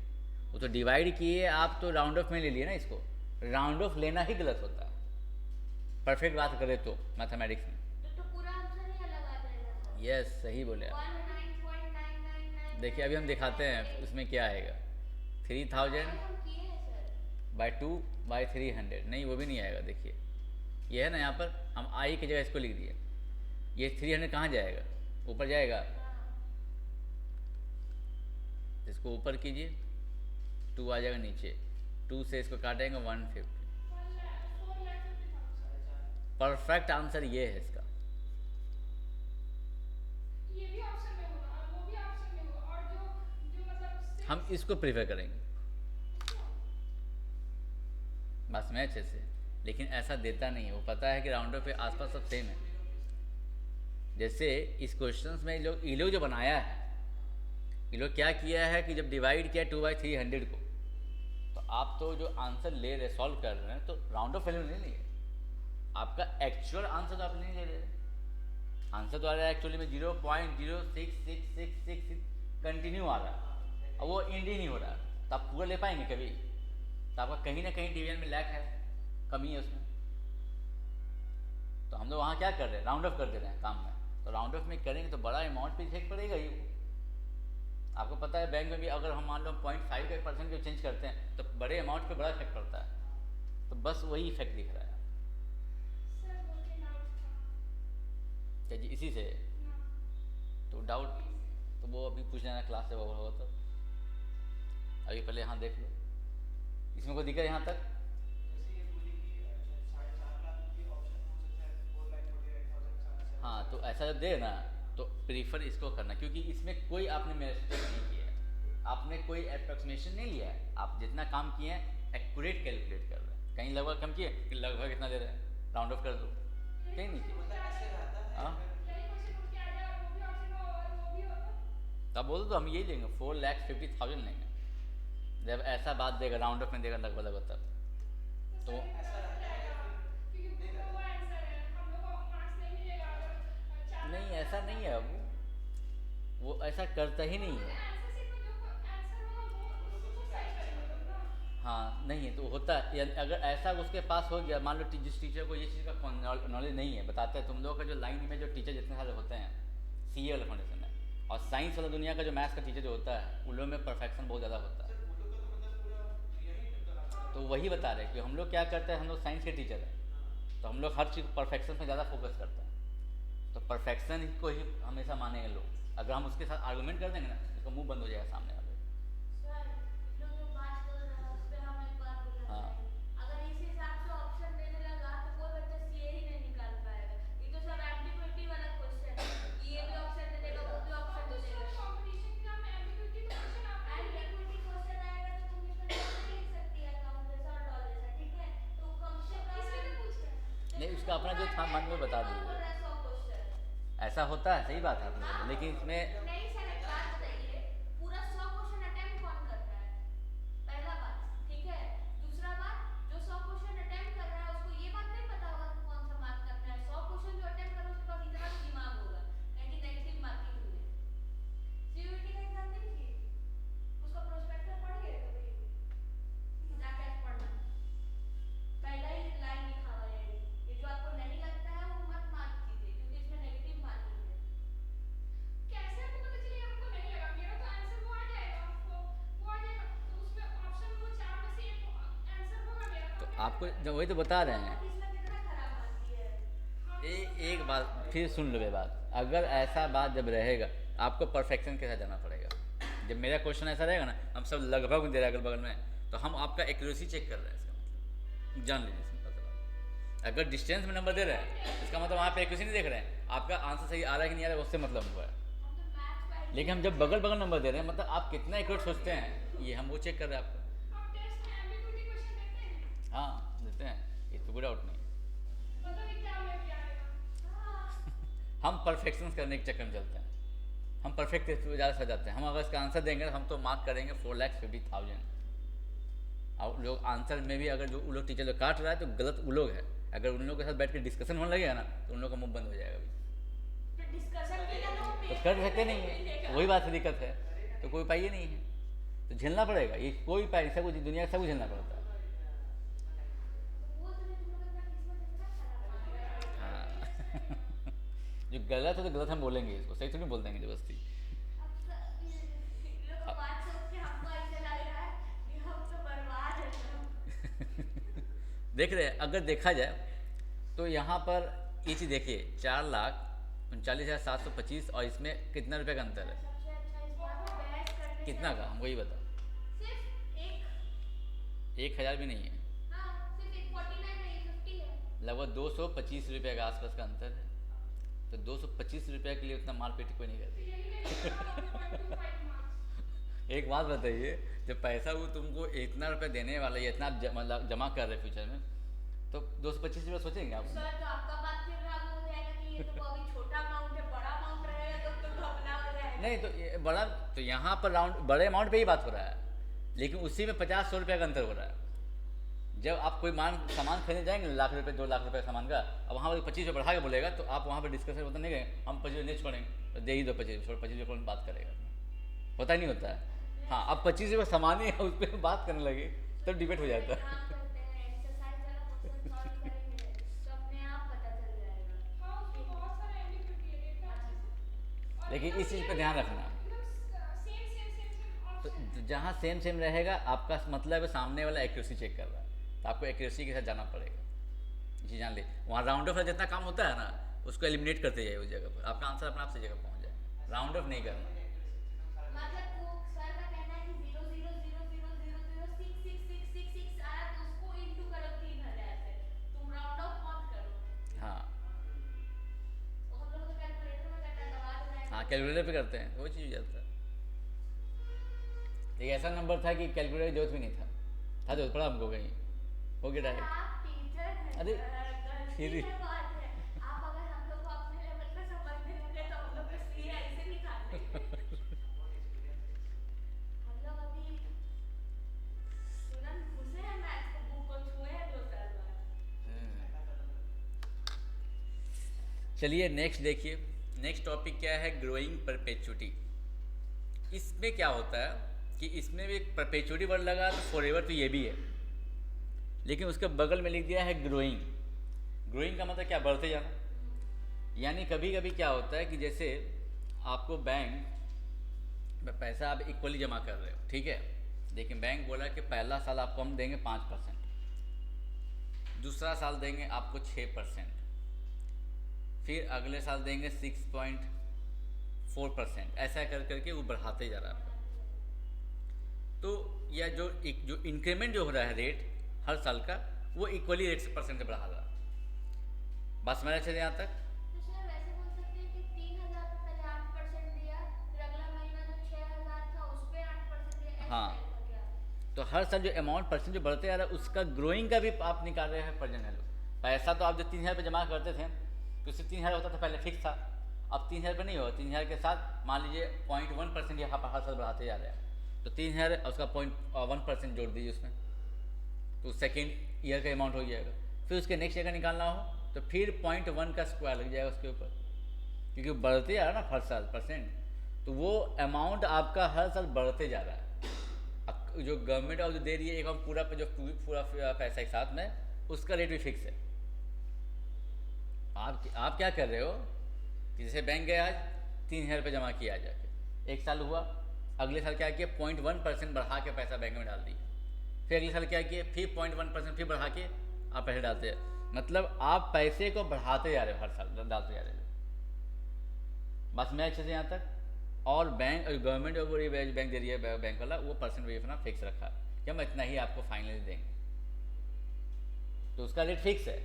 वो तो डिवाइड किए आप तो राउंड ऑफ में ले लिए ना, इसको राउंड ऑफ लेना ही गलत होता है परफेक्ट बात करें तो मैथमेटिक्स में। तो पूरा आंसर ही अलग आ जाएगा सर। यस सही बोले आप, 19.999। देखिए अभी हम दिखाते हैं उसमें क्या आएगा, 3,000 हम किए हैं सर। बाई 2/300, नहीं वो भी नहीं आएगा, देखिए ये है ना, यहाँ पर हम आई की जगह इसको लिख दिए, ये 300 कहाँ जाएगा, ऊपर जाएगा, इसको ऊपर कीजिए 2 आ जाएगा नीचे, 2 से इसको काटेंगे 150। 4,50,000। परफेक्ट आंसर ये है इसका, ये भी ऑप्शन में होगा और वो भी ऑप्शन में होगा, और जो जो मतलब हम इसको प्रीफर करेंगे बस में अच्छे से, लेकिन ऐसा देता नहीं है, वो पता है कि राउंड ऑफ के आसपास सब सेम है। जैसे इस क्वेश्चन में ये लोग जो बनाया है, ये लोग क्या किया है कि जब डिवाइड किया 2/300 को, तो आप तो जो आंसर ले रहे सॉल्व कर रहे हैं तो राउंड ऑफ वैल्यू नहीं लिए, आपका एक्चुअल आंसर तो आप नहीं ले रहे, आंसर तो आ रहा है एक्चुअली में 0.06666 कंटिन्यू आ रहा है, और वो एंड ही नहीं हो रहा, तो आप पूरा ले पाएंगे कभी, तो आपका कहीं ना कहीं डिवीजन में लैक है, कमी है उसमें। तो हम लोग वहाँ क्या कर रहे हैं, राउंड ऑफ कर दे रहे हैं काम में। तो राउंड ऑफ में करेंगे तो बड़ा अमाउंट पे इफेक्ट पड़ेगा ही। आपको पता है बैंक में भी अगर हम मान लो 0.5% को चेंज करते हैं तो बड़े अमाउंट पे बड़ा इफेक्ट पड़ता है। तो बस वही इफेक्ट दिख रहा है सर मुझे डाउट था क्या जी, इसी से। ना तो डाउट तो वो अभी पूछ लेना क्लास से वो होगा तो। अभी पहले यहाँ देख लो, इसमें कोई दिक्कत यहाँ तक। जैसे ये बोली कि 4.5 लाख के ऑप्शन हो सकता है 4,49,000 हाँ तो ऐसा जब दे ना तो प्रीफर इसको करना, क्योंकि इसमें कोई आपने मिस्टेक नहीं किया है, आपने कोई अप्रोक्सीमेशन नहीं लिया है। आप जितना काम किए हैं एक्यूरेट कैलकुलेट कर रहे हैं। कहीं लगभग कम किए कि लगभग इतना दे रहे हैं, राउंड ऑफ कर दो, कहीं नहीं किया। मतलब ऐसे रहता है हाँ यही क्वेश्चन उठ के आ जाए और वो भी ऑप्शन हो और वो भी हो तो तब बोलो तो हम यही लेंगे, 4,50,000 लेंगे। जब ऐसा बात देगा राउंड ऑफ में देगा लगभग लगभग तब तो ऐसा रहता है या फिर क्योंकि नहीं बुक में वो रहता? आंसर है, हम लोग को मार्क्स नहीं मिलेगा अगर 4 नहीं ऐसा नहीं है। वो ऐसा करता ही नहीं है। आंसर शीट में जो आंसर होगा वो उसको सही करेंगे ना। हाँ नहीं है तो होता है। अगर ऐसा उसके पास हो गया, मान लो जिस टीचर को ये चीज़ का नॉलेज नहीं है, बताते हैं तुम लोगों का जो लाइन में जो टीचर जितने सारे होते हैं सीए वाले फाउंडेशन में और साइंस वाला दुनिया का जो मैथ्स का टीचर जो होता है उन लोगों में परफेक्शन बहुत ज़्यादा होता है। सर वो लोग का तो मतलब पूरा यही टक्कर तो वही बता रहे हैं कि हम लोग क्या करते हैं, हम लोग साइंस के टीचर हैं तो हम लोग हर चीज़ परफेक्शन पे ज़्यादा फोकस करते हैं। तो परफेक्शन को ही हमेशा मानेंगे लोग। अगर हम उसके साथ आर्गूमेंट कर देंगे ना इसका मुंह बंद हो जाएगा सामने वाले। सर लोग जो बात कर रहे हैं उस पे हम एक बात बोलना हाँ। चाहेंगे। अगर इस हिसाब से ऑप्शन देने लगा तो कोई बच्चा सीए ही नहीं निकाल पाएगा। ये तो सब एम्प्लीट्यूड वाला क्वेश्चन है कि ये भी ऑप्शन दे देगा वो भी ऑप्शन दे देगा। कंपटीशन एग्जाम में एम्प्लीट्यूड क्वेश्चन आता है, एम्प्लीट्यूड क्वेश्चन आएगा तो तुम इसमें नहीं लिख सकती है अकाउंट जैसा और लॉ जैसा, ठीक है? तो कम से कम किसी ने पूछा नहीं उसका अपना जो था मन में बता दीजिए। 100 क्वेश्चन ऐसा होता है, सही बात है आपने बोली, लेकिन इसमें नहीं सर एक बात बताइए, पूरा 100 क्वेश्चन अटेम्प्ट कौन कर रहा है? पहला बात, ठीक है? दूसरा बात, जो 100 क्वेश्चन अटेम्प्ट कर रहा है उसको ये बात नहीं पता होगा कि कौन सा मार्क करना है। 100 क्वेश्चन जो अटेम्प्ट कर रहा है उसके पास इतना भी दिमाग होगा कि नेगेटिव मार्किंग हुई है। सीयूईटी का एग्जाम देखिए, उसका प्रोस्पेक्टस पढ़िए कभी जाके पढ़ना, पहला ही लाइन लिखा हुआ है ये जो आपको नहीं लगता है वो मत मार्क कीजिए क्योंकि इसमें नेगेटिव मार्किंग है। कैसे आपको पता चलेगा हमको नहीं लगा? मेरा तो आंसर वो आ जाएगा, वो आ जाएगा तो उसमें ऑप्शन वो 4 में से एक आंसर होगा मेरा। तो आपको जब वही तो बता रहे हैं। इसमें कितना खराब आती है। एक बात फिर सुन लो ये बात, अगर ऐसा बात जब रहेगा आपको परफेक्शन के साथ जाना पड़ेगा। जब मेरा क्वेश्चन ऐसा रहेगा ना, हम सब लगभग दे रहे हैं अगल बगल में, तो हम आपका एक्यूरेसी चेक कर रहे हैं। इसका मतलब जान लीजिए सिंपल सा बात। अगर डिस्टेंस में नंबर दे रहे हैं इसका मतलब वहाँ पे एक्यूरेसी नहीं देख रहे हैं, आपका आंसर सही आ रहा है कि नहीं आ रहा है उससे मतलब हुआ है। हम तो मैथ्स का लेकिन हम जब बगल बगल नंबर दे रहे हैं मतलब आप कितना एक्यूरेट सोचते हैं ये हम वो चेक कर रहे हैं आपको। आप टेस्ट में एम्प्लीट्यूड क्वेश्चन देते हैं, हाँ देते हैं, ये तो कोई डाउट नहीं। मतलब एग्जाम में भी आएगा। हां हम परफेक्शन करने के चक्कर में चलते हैं, हम परफेक्ट ज़्यादा सज जाते हैं। हम अगर इसका आंसर देंगे हम तो मार्क करेंगे 4,50,000। और लोग आंसर में भी अगर जो वो लोग टीचर लोग काट रहा है तो गलत वो लोग है। अगर उन लोगों के साथ बैठ के डिस्कशन होने लगेगा ना तो उन लोग का मुंह बंद हो जाएगा अभी। तो डिस्कशन के लिए लोग तो कर सकते नहीं है, वही बात से दिक्कत है। तो कोई उपाय ही नहीं है, तो झेलना पड़ेगा। ये कोई उपाय सब कुछ दुनिया का सब कुछ झेलना पड़ता है। वो तो तुम लोग का किस्मत इतना खराब है। हाँ जो गलत है तो गलत हम बोलेंगे, इसको सही तो नहीं बोल देंगे जबरदस्ती। अब लोग बात सोच के हमको ऐसे लग रहा है कि हम तो बर्बाद हैं सब। देख रहे हैं अगर देखा जाए तो यहाँ पर ये चीज़ देखिए 4,39,725 और इसमें कितना रुपए का अंतर है? सबसे अच्छा इस बात पे बहस करने कितना का हम वही बताओ। सिर्फ एक 1,000 भी नहीं है, हाँ सिर्फ एक 49 नहीं 50 है। लगभग 225 रुपये के आसपास का अंतर है। तो 225 रुपये के लिए उतना मारपीट कोई नहीं करती। यही नहीं होगा 0.25 मार्क्स। एक बात बताइए, जब पैसा वो तुमको इतना रुपये देने वाला है, इतना मतलब जमा कर रहे फ्यूचर में, तो 225 रुपये सोचेंगे आप? सर तो आपका बात फिर लागू हो जाएगा कि ये तो अभी छोटा अमाउंट है, बड़ा अमाउंट रहेगा तो घपला हो जाएगा। नहीं तो ये बड़ा, तो यहाँ पर राउंड बड़े अमाउंट पे ही बात हो रहा है, लेकिन उसी में 50-100 रुपये का अंतर हो रहा है। जब आप कोई सामान खरीदने जाएंगे लाख रुपये 2 लाख रुपये सामान का, अब वहाँ पर 25 रुपये बढ़ा के बोलेगा तो आप वहाँ पर डिस्कशन होता नहीं गए, हम 25 नहीं छोड़ेंगे तो दे ही दो 25 छोड़ 25 रुपये बात करेगा, होता ही नहीं होता है। हाँ अब 25 रुपये सामान ही उस पर बात करने लगे तब डिबेट हो जाता है। काम करते हैं एक्सरसाइज वाला क्वेश्चन सॉल्व करेंगे तो अपने आप पता चल जाएगा। लेकिन इस चीज़ पे ध्यान रखना, तो जहाँ सेम सेम रहेगा आपका मतलब है सामने वाला एक्यूरेसी चेक कर रहा है, तो आपको एक्यूरेसी के साथ जाना पड़ेगा। ये चीज़ जान ले, वहाँ राउंड ऑफ का जितना काम होता है ना उसको एलिमिनेट करते जाइए उस जगह पर, आपका आंसर अपने आप से जगह पहुँच जाएगा, राउंड ऑफ नहीं करना। मतलब वो सर का कहना है कि 0.0000000666666 आया तो उसको इनटू करो 3000 से, तुम राउंड ऑफ मत करो। हाँ तो हम लोग तो कैलकुलेटर में करना दबा देना है। हाँ, कैलकुलेटर पे करते हैं वो चीज़ जाता है। एक ऐसा नंबर था कि कैलकुलेटर की जरूरत भी नहीं था जरूरत पड़ा हमको कहीं, हो गया डायरेक्ट। आप टीचर हैं अरे, सर, फिर गलती है बात है। आप अगर हम लोग को अपने लेवल पे समझने लगे तो हम लोग बस ये ऐसे निकाल लेंगे। हम लोग अभी तुरंत घुसे हैं मैथ्स को बुक को छुए हैं 2 साल बाद। चलिए नेक्स्ट देखिए, नेक्स्ट टॉपिक क्या है, ग्रोइंग परपेचुटी। इसमें क्या होता है कि इसमें भी परपेचुटी वर्ड लगा तो फॉरएवर तो ये भी है, लेकिन उसके बगल में लिख दिया है ग्रोइंग। ग्रोइंग का मतलब क्या, बढ़ते जाना। यानी कभी कभी क्या होता है कि जैसे आपको बैंक में पैसा आप इक्वली जमा कर रहे हो, ठीक है, लेकिन बैंक बोला कि पहला साल आपको हम देंगे 5%, दूसरा साल देंगे आपको 6%, फिर अगले साल देंगे 6.4%, ऐसा कर करके वो बढ़ाते जा रहा है। तो यह जो इंक्रीमेंट जो हो रहा है रेट हर साल का, वो इक्वली रेट से परसेंट से बढ़ा रहा है। बस मेरा चले यहाँ तक। तो सर वैसे बोल सकते हैं कि 3000 पे पहले 8% दिया, फिर अगला महीना जो 6000 था उस पे 8% दिया, ऐसे हाँ। टाइप का क्या? तो हर साल जो अमाउंट परसेंट जो बढ़ते आ रहा है उसका ग्रोइंग का भी आप निकाल रहे हैं प्रेजेंट वैल्यू। पैसा तो आप जो 3000 पे जमा करते थे तो उससे 3000 होता था पहले फिक्स था, अब 3000 पे नहीं होगा, 3000 के साथ मान लीजिए 0.1% यहाँ पर हर साल बढ़ाते जा रहे हैं, तो 3000 उसका 0.1% जोड़ दीजिए उसमें, तो सेकेंड ईयर का अमाउंट हो जाएगा। फिर उसके नेक्स्ट ईयर का निकालना हो तो फिर 0.1 का स्क्वायर लग जाएगा उसके ऊपर, क्योंकि बढ़ते जा रहा है ना हर साल परसेंट, तो वो अमाउंट आपका हर साल बढ़ते जा रहा है। अब जो गवर्नमेंट अब जो दे रही है एक पूरा जो पूरा पैसा एक साथ में, उसका रेट भी फिक्स है। आप क्या कर रहे हो कि जैसे बैंक गए आज 3000 रुपये जमा किया आज जाके, एक साल हुआ, अगले साल क्या किया 0.1% बढ़ा के पैसा बैंक में डाल दिया, फिर अगले साल क्या किए फिर 0.1% फिर बढ़ा के आप पैसे डालते हैं, मतलब आप पैसे को बढ़ाते जा रहे हो हर साल डालते जा रहे हो। बस मैं अच्छे से यहाँ तक। और बैंक गवर्नमेंट जो बैंक दे रही है बैंक वाला, वो परसेंट भी अपना फिक्स रखा है कि हम इतना ही आपको फाइनली देंगे, तो उसका रेट फिक्स है,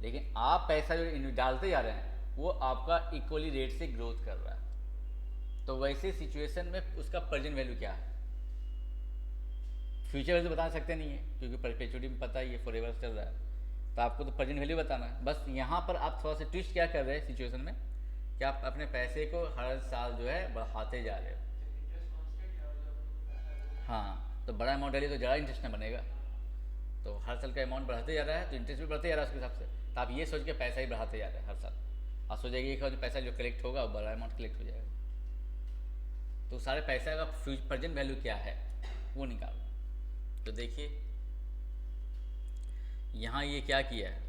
लेकिन आप पैसा जो डालते जा रहे हैं वो आपका इक्वली रेट से ग्रोथ कर रहा है। तो वैसे सिचुएशन में उसका प्रेजेंट वैल्यू क्या है, फ्यूचर वैल्यू बता सकते नहीं है क्योंकि परपेचुटी में पता ही है फॉरएवर चल रहा है, तो आपको तो प्रेजेंट वैल्यू बताना है। बस यहाँ पर आप थोड़ा सा ट्विस्ट क्या कर रहे हैं सिचुएशन में कि आप अपने पैसे को हर साल जो है बढ़ाते जा रहे हो। हाँ, तो बड़ा अमाउंट डालिए तो ज़्यादा इंटरेस्ट ना बनेगा, तो हर साल का अमाउंट बढ़ाते जा रहा है तो इंटरेस्ट भी बढ़ते जा रहा है उसके हिसाब से, तो आप ये सोच के पैसा ही बढ़ाते जा रहे हैं हर साल, आप सोचेंगे कि पैसा जो कलेक्ट होगा वो बड़ा अमाउंट कलेक्ट हो जाएगा, तो सारे पैसा का प्रेजेंट वैल्यू क्या है वो निकालो। तो देखिए यहाँ ये क्या किया है,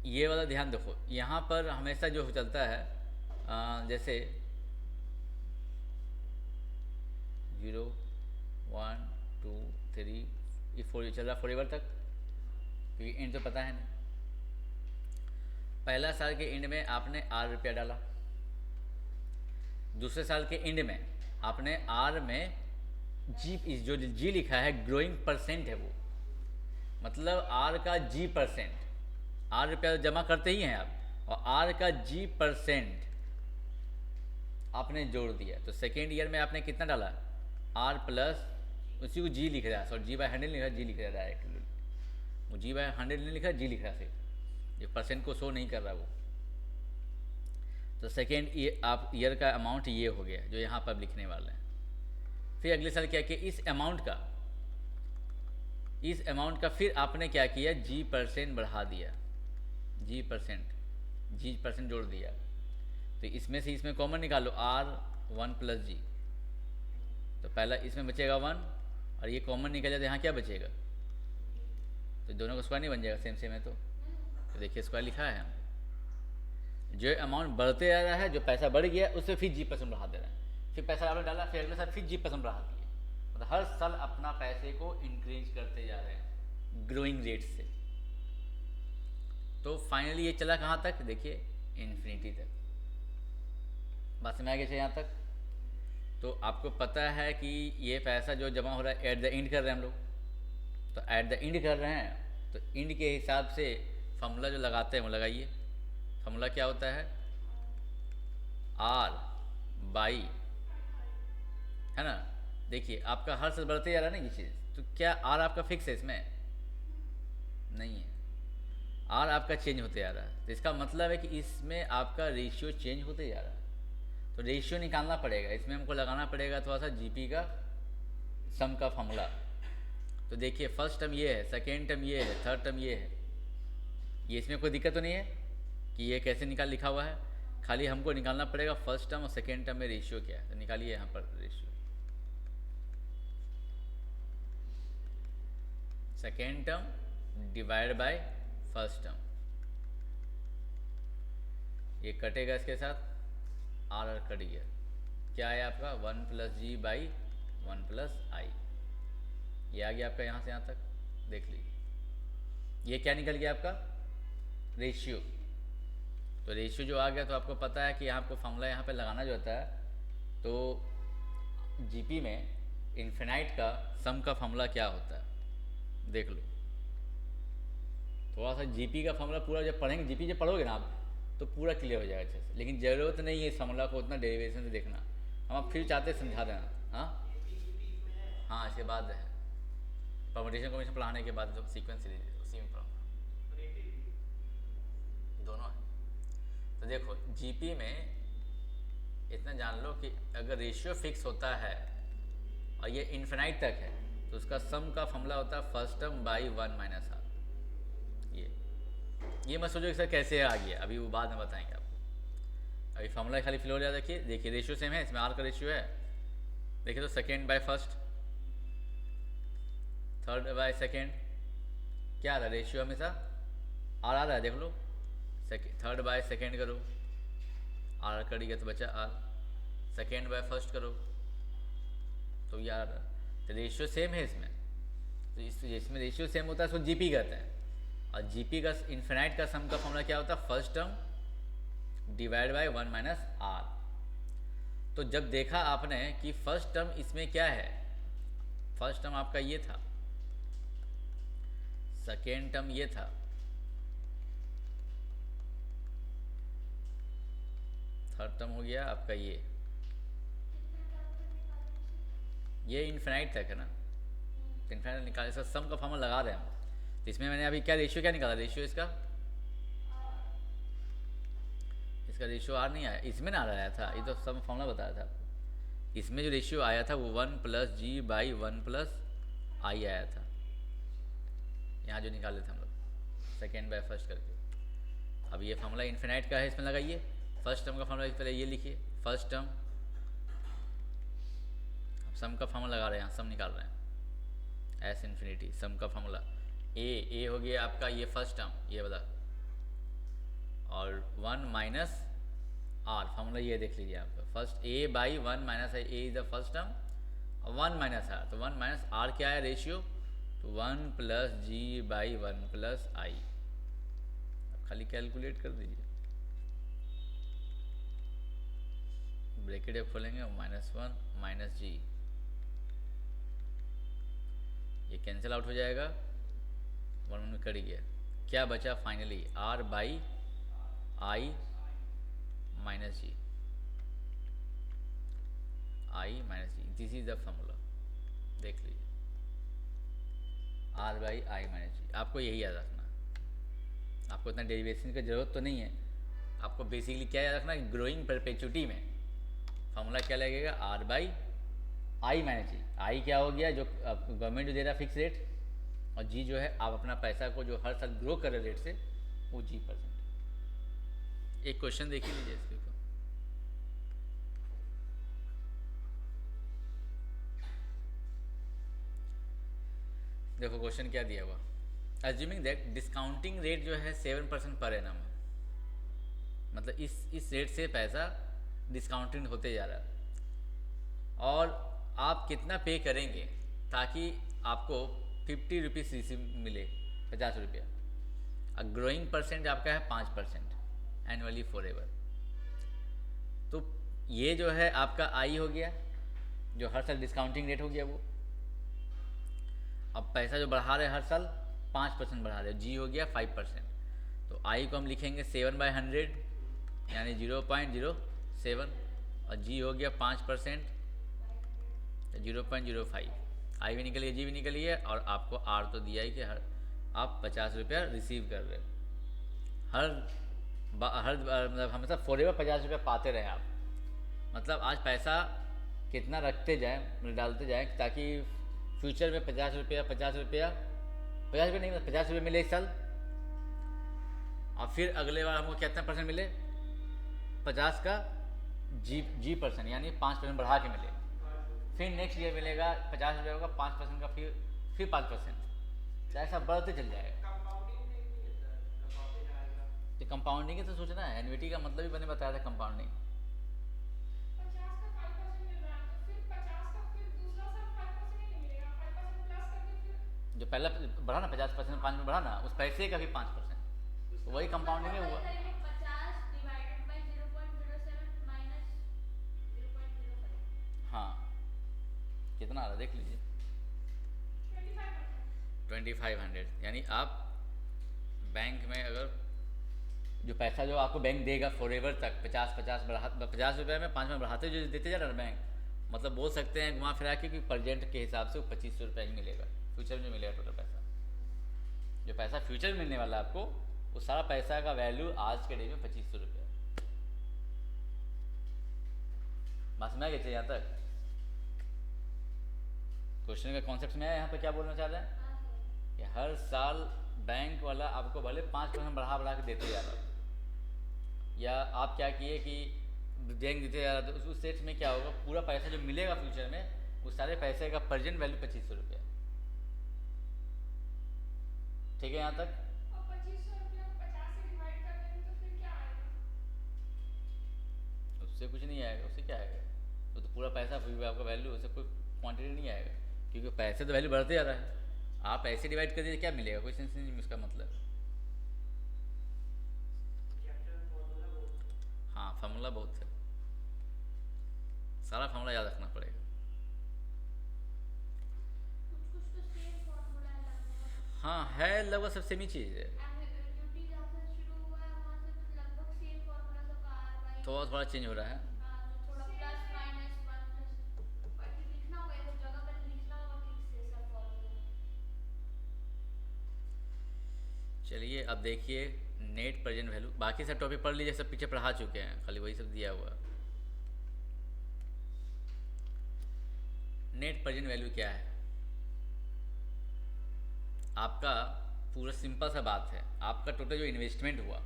ये वाला ध्यान देखो, यहाँ पर हमेशा जो चलता है जैसे 0 1 2 3 ये 4 चल रहा फॉरएवर तक, क्योंकि एंड तो पता है नहीं। पहला साल के एंड में आपने ₹8 डाला, दूसरे साल के एंड में आपने आर में जी, जो जी लिखा है ग्रोइंग परसेंट है वो, मतलब आर का जी परसेंट, ₹8 जमा करते ही हैं आप, और आर का जी परसेंट आपने जोड़ दिया, तो सेकेंड ईयर में आपने कितना डाला आर प्लस उसी को जी लिख रहा है, सॉरी जी बाय 100 लिखा, जी लिख रहा है डायरेक्ट, वो जी बाय 100 नहीं लिखा, जी लिख रहा है, ये परसेंट को शो नहीं कर रहा वो। तो सेकेंड ईयर का अमाउंट ये हो गया जो यहाँ पर लिखने वाले हैं। फिर अगले साल क्या किया, इस अमाउंट का फिर आपने क्या किया जी परसेंट बढ़ा दिया, जी परसेंट जोड़ दिया, तो इसमें से इसमें कॉमन निकालो R1 प्लस जी, तो पहला इसमें बचेगा 1 और ये कॉमन निकल जाए तो यहाँ क्या बचेगा, तो दोनों का स्क्वायर नहीं बन जाएगा सेम सेम है, तो देखिए स्क्वायर लिखा है, जो अमाउंट बढ़ते जा रहा है, जो पैसा बढ़ गया उससे फिर G% बढ़ा दे रहे हैं, फिर पैसा आपने डाला, फिर अगले साल फिर G% बढ़ा दिए, मतलब हर साल अपना पैसे को इंक्रीज करते जा रहे हैं ग्रोइंग रेट से। तो फाइनली ये चला कहाँ तक, देखिए इन्फिनिटी तक। बात समझ आ गई यहाँ तक। तो आपको पता है कि ये पैसा जो जमा हो रहा है एट द एंड कर रहे हैं हम लोग, तो एट द एंड कर रहे हैं, तो एंड के हिसाब से फॉर्मूला जो लगाते हैं वो लगाइए। फॉर्मूला क्या होता है, आर बाई, है ना। देखिए आपका हर साल बढ़ते जा रहा है ना ये चीज़, तो क्या आर आपका फिक्स है इसमें, नहीं है, आर आपका चेंज होते जा रहा है। तो इसका मतलब है कि इसमें आपका रेशियो चेंज होते जा रहा है, तो रेशियो निकालना पड़ेगा, इसमें हमको लगाना पड़ेगा थोड़ा सा जीपी का सम का फॉर्मूला। तो देखिए फर्स्ट टर्म ये है, सेकेंड टर्म ये है, थर्ड टर्म ये है, ये इसमें कोई दिक्कत तो नहीं है कि ये कैसे लिखा हुआ है, खाली हमको निकालना पड़ेगा फर्स्ट टर्म और सेकेंड टर्म में रेशियो क्या है। तो निकालिए यहाँ पर ratio, second term divide by first term, ये कटेगा इसके साथ, आर कट गया, क्या है आपका 1 प्लस जी बाई 1 प्लस आई, ये आ गया आपका यहाँ से यहाँ तक। देख लीजिए ये क्या निकल गया आपका रेशियो। तो रेशियो जो आ गया, तो आपको पता है कि यहाँ आपको फॉर्मूला यहाँ पे लगाना जो होता है, तो जीपी में इन्फिनाइट का सम का फॉर्मूला क्या होता है देख लो। थोड़ा सा जीपी का फॉर्मूला पूरा जब पढ़ेंगे, जीपी जब पढ़ोगे ना आप, तो पूरा क्लियर हो जाएगा अच्छे से, लेकिन ज़रूरत नहीं है इस फॉर्मूला को उतना डेरिवेशन से देखना, हम आप फिर चाहते समझा देना। हाँ इसके बाद है परमुटेशन कॉम्बिनेशन पढ़ाने के बाद जो सीक्वेंस सीरीज उसी में पढ़ाऊँगा, दोनों है। तो देखो जीपी में इतना जान लो कि अगर रेशियो फिक्स होता है और ये इन्फिनाइट तक है, तो उसका सम का फॉर्मूला होता है first term by 1 minus R. ये मत सोचो कि सर कैसे आ गया, अभी वो बाद में बताएंगे आपको, अभी फॉर्मूला खाली फिल हो जाता है। देखिए रेशियो सेम है, इसमें आर का रेशियो है, देखिए तो second by first, third by second, क्या आ रहा है रेशियो हमेशा आर आ रहा है, देख लो थर्ड बाय सेकेंड करो, आर कट गया तो बचा आर, सेकेंड बाय फर्स्ट करो तो ये आ रहा है। तो रेशियो सेम है इसमें, तो इसमें रेशियो सेम होता है उसको जीपी कहते हैं, और जीपी का इन्फिनाइट का सम का फॉर्मूला क्या होता है first term divide by 1 minus R. तो जब देखा आपने कि फर्स्ट टर्म इसमें क्या है, फर्स्ट टर्म आपका ये था, सेकेंड टर्म ये था, थर्ड टर्म हो गया आपका ये इन्फिनाइट तक है ना, तो इन्फिनाइट निकाल, इसका सम का फॉर्मूला लगा रहे हैं हम। तो इसमें मैंने अभी क्या रेशियो क्या निकाला, रेशियो इसका रेशियो आर नहीं आया, इसमें ना आया था, ये तो सम फॉर्मूला बताया था आपको। इसमें जो रेशियो आया था वो 1 प्लस जी बाई 1 प्लस आई आया था, यहाँ जो निकाले थे हम लोग सेकेंड बाय फर्स्ट करके। अब ये फॉर्मूला इन्फिनाइट का है, इसमें लगाइए फर्स्ट टर्म का फॉर्मूला, पहले ये लिखिए फर्स्ट टर्म, अब सम का फॉर्मूला लगा रहे हैं, यहाँ सम निकाल रहे हैं, एस इन्फिनिटी सम का फॉर्मूला ए हो गया आपका ये फर्स्ट टर्म ये वाला, और 1 माइनस आर, फॉर्मूला ये देख लीजिए आपका first A by 1 minus A is the first term, 1 minus R, तो 1 माइनस आर क्या है रेशियो, तो 1 plus G by 1 plus I. अब खाली कैलकुलेट कर दीजिए, ब्रैकेट खोलेंगे -1 माइनस जी, ये कैंसिल आउट हो जाएगा, 1 में कट गया, क्या बचा finally R by I minus G, I minus G, this is the formula, देख लीजिए R by I minus G. आपको यही याद रखना, आपको इतना डेरिवेशन की जरूरत तो नहीं है, आपको बेसिकली क्या याद रखना, ग्रोइंग परपेचुटी में फॉर्मूला क्या लगेगा, are by I minus G. आई क्या हो गया, जो गवर्नमेंट जो दे रहा है फिक्स रेट, और जी जो है आप अपना पैसा को जो हर साल ग्रो कर रहे रेट से, वो G%। एक क्वेश्चन देख ही लीजिए इसके ऊपर, देखो क्वेश्चन क्या दिया हुआ, अज्यूमिंग दैट डिस्काउंटिंग रेट जो है 7% पर एनम, मतलब इस रेट से पैसा डिस्काउंटिंग होते जा रहा है। और आप कितना पे करेंगे ताकि आपको 50 रुपीज़ रिसीव मिले, 50 रुपया। और ग्रोइंग परसेंट आपका है 5% एनुअली फॉर एवर। तो ये जो है आपका आई हो गया, जो हर साल डिस्काउंटिंग रेट हो गया वो। अब पैसा जो बढ़ा रहे हर साल 5% बढ़ा रहे, जी हो गया 5%। तो आई को हम लिखेंगे 7/100 यानी 0.07, और जी हो गया 5%, तो 0.05। आई भी निकली है, जी भी निकली है, और आपको आर तो दिया ही कि हर आप 50 रुपया रिसीव कर रहे हो। हर मतलब हमेशा फॉरएवर 50 रुपया पाते रहे आप। मतलब आज पैसा कितना रखते जाएं, मतलब डालते जाएं, ताकि फ्यूचर में 50 रुपया 50 रुपया नहीं, मतलब 50 रुपये मिले इस साल, और फिर अगले बार हमको कितना परसेंट मिले, 50 का जी परसेंट, यानी 5% बढ़ा के मिले। फिर नेक्स्ट ईयर मिलेगा 50 रुपये का 5% का, फिर 5%, तो ऐसा बढ़ते चल जाएगा। तो कंपाउंडिंग ही तो सोचना है, एन्युटी का मतलब ही मैंने बताया था कंपाउंडिंग। 50 का 5% मिल रहा है, तो फिर 50 का फिर दूसरा साल 5% ही नहीं मिलेगा, 5% प्लस करके फिर जो पहला बढ़ा ना 50%, 5 में बढ़ा ना, उस पैसे का भी 5%, तो वही कंपाउंडिंग है हुआ। 50 डिवाइडेड बाय 0.07 माइनस 0.05। हाँ, कितना आ रहा है देख लीजिए, 2500। यानी आप बैंक में अगर जो पैसा जो आपको बैंक देगा फॉरएवर तक 50 रुपये में 5 में बढ़ाते जो देते जा रहा है बैंक, मतलब बोल सकते हैं घुमा फिरा के कि प्रेजेंट के हिसाब से वो 2500 रुपया ही मिलेगा। फ्यूचर में जो मिलेगा टोटल पैसा, जो पैसा फ्यूचर में मिलने वाला है आपको, वो सारा पैसा का वैल्यू आज के डेट में 2500 रुपया। बात समझ गए थे यहाँ तक? क्वेश्चन का कॉन्सेप्ट में आया यहाँ पे क्या बोलना चाह रहे हैं कि हर साल बैंक वाला आपको भले 5% बढ़ा के देते जा रहा है, या आप क्या किए कि बैंक देते जा रहा, तो उस सेट में क्या होगा, पूरा पैसा जो मिलेगा फ्यूचर में, उस सारे पैसे का प्रेजेंट वैल्यू 2500 रुपया। ठीक है यहाँ तक? और 2500 रुपया को 50 से डिवाइड कर देंगे तो फिर क्या आएगा? उससे कुछ नहीं आएगा, उससे क्या आएगा, वो तो पूरा पैसा आपका वैल्यू, उससे कोई क्वांटिटी नहीं आएगा, क्योंकि पैसे तो वैल्यू बढ़ते जा रहा है। आप ऐसे डिवाइड कर दीजिए, क्या मिलेगा, कोई सेंस नहीं उसका मतलब। हाँ, फार्मूला बहुत है, सारा फार्मूला याद रखना पड़ेगा। कुछ तो सेम फॉर्मूला है लगभग। हाँ है, लगभग सब सेम ही चीज़ है, एन्युटी जहाँ से शुरू हुआ है वहाँ से तो लगभग सेम फॉर्मूला सबका RY। थोड़ा चेंज हो रहा है। हाँ, जो थोड़ा प्लस माइनस 1 प्लस, बाकी लिखना होगा, एक जगह पर लिखना होगा ठीक से सब फॉर्मूला। चलिए अब देखिए नेट प्रेजेंट वैल्यू, बाकी सब टॉपिक पढ़ लीजिए, सब पीछे पढ़ा चुके हैं, खाली वही सब दिया हुआ। नेट प्रेजेंट वैल्यू क्या है? आपका पूरा सिंपल सा बात है, आपका टोटल जो इन्वेस्टमेंट हुआ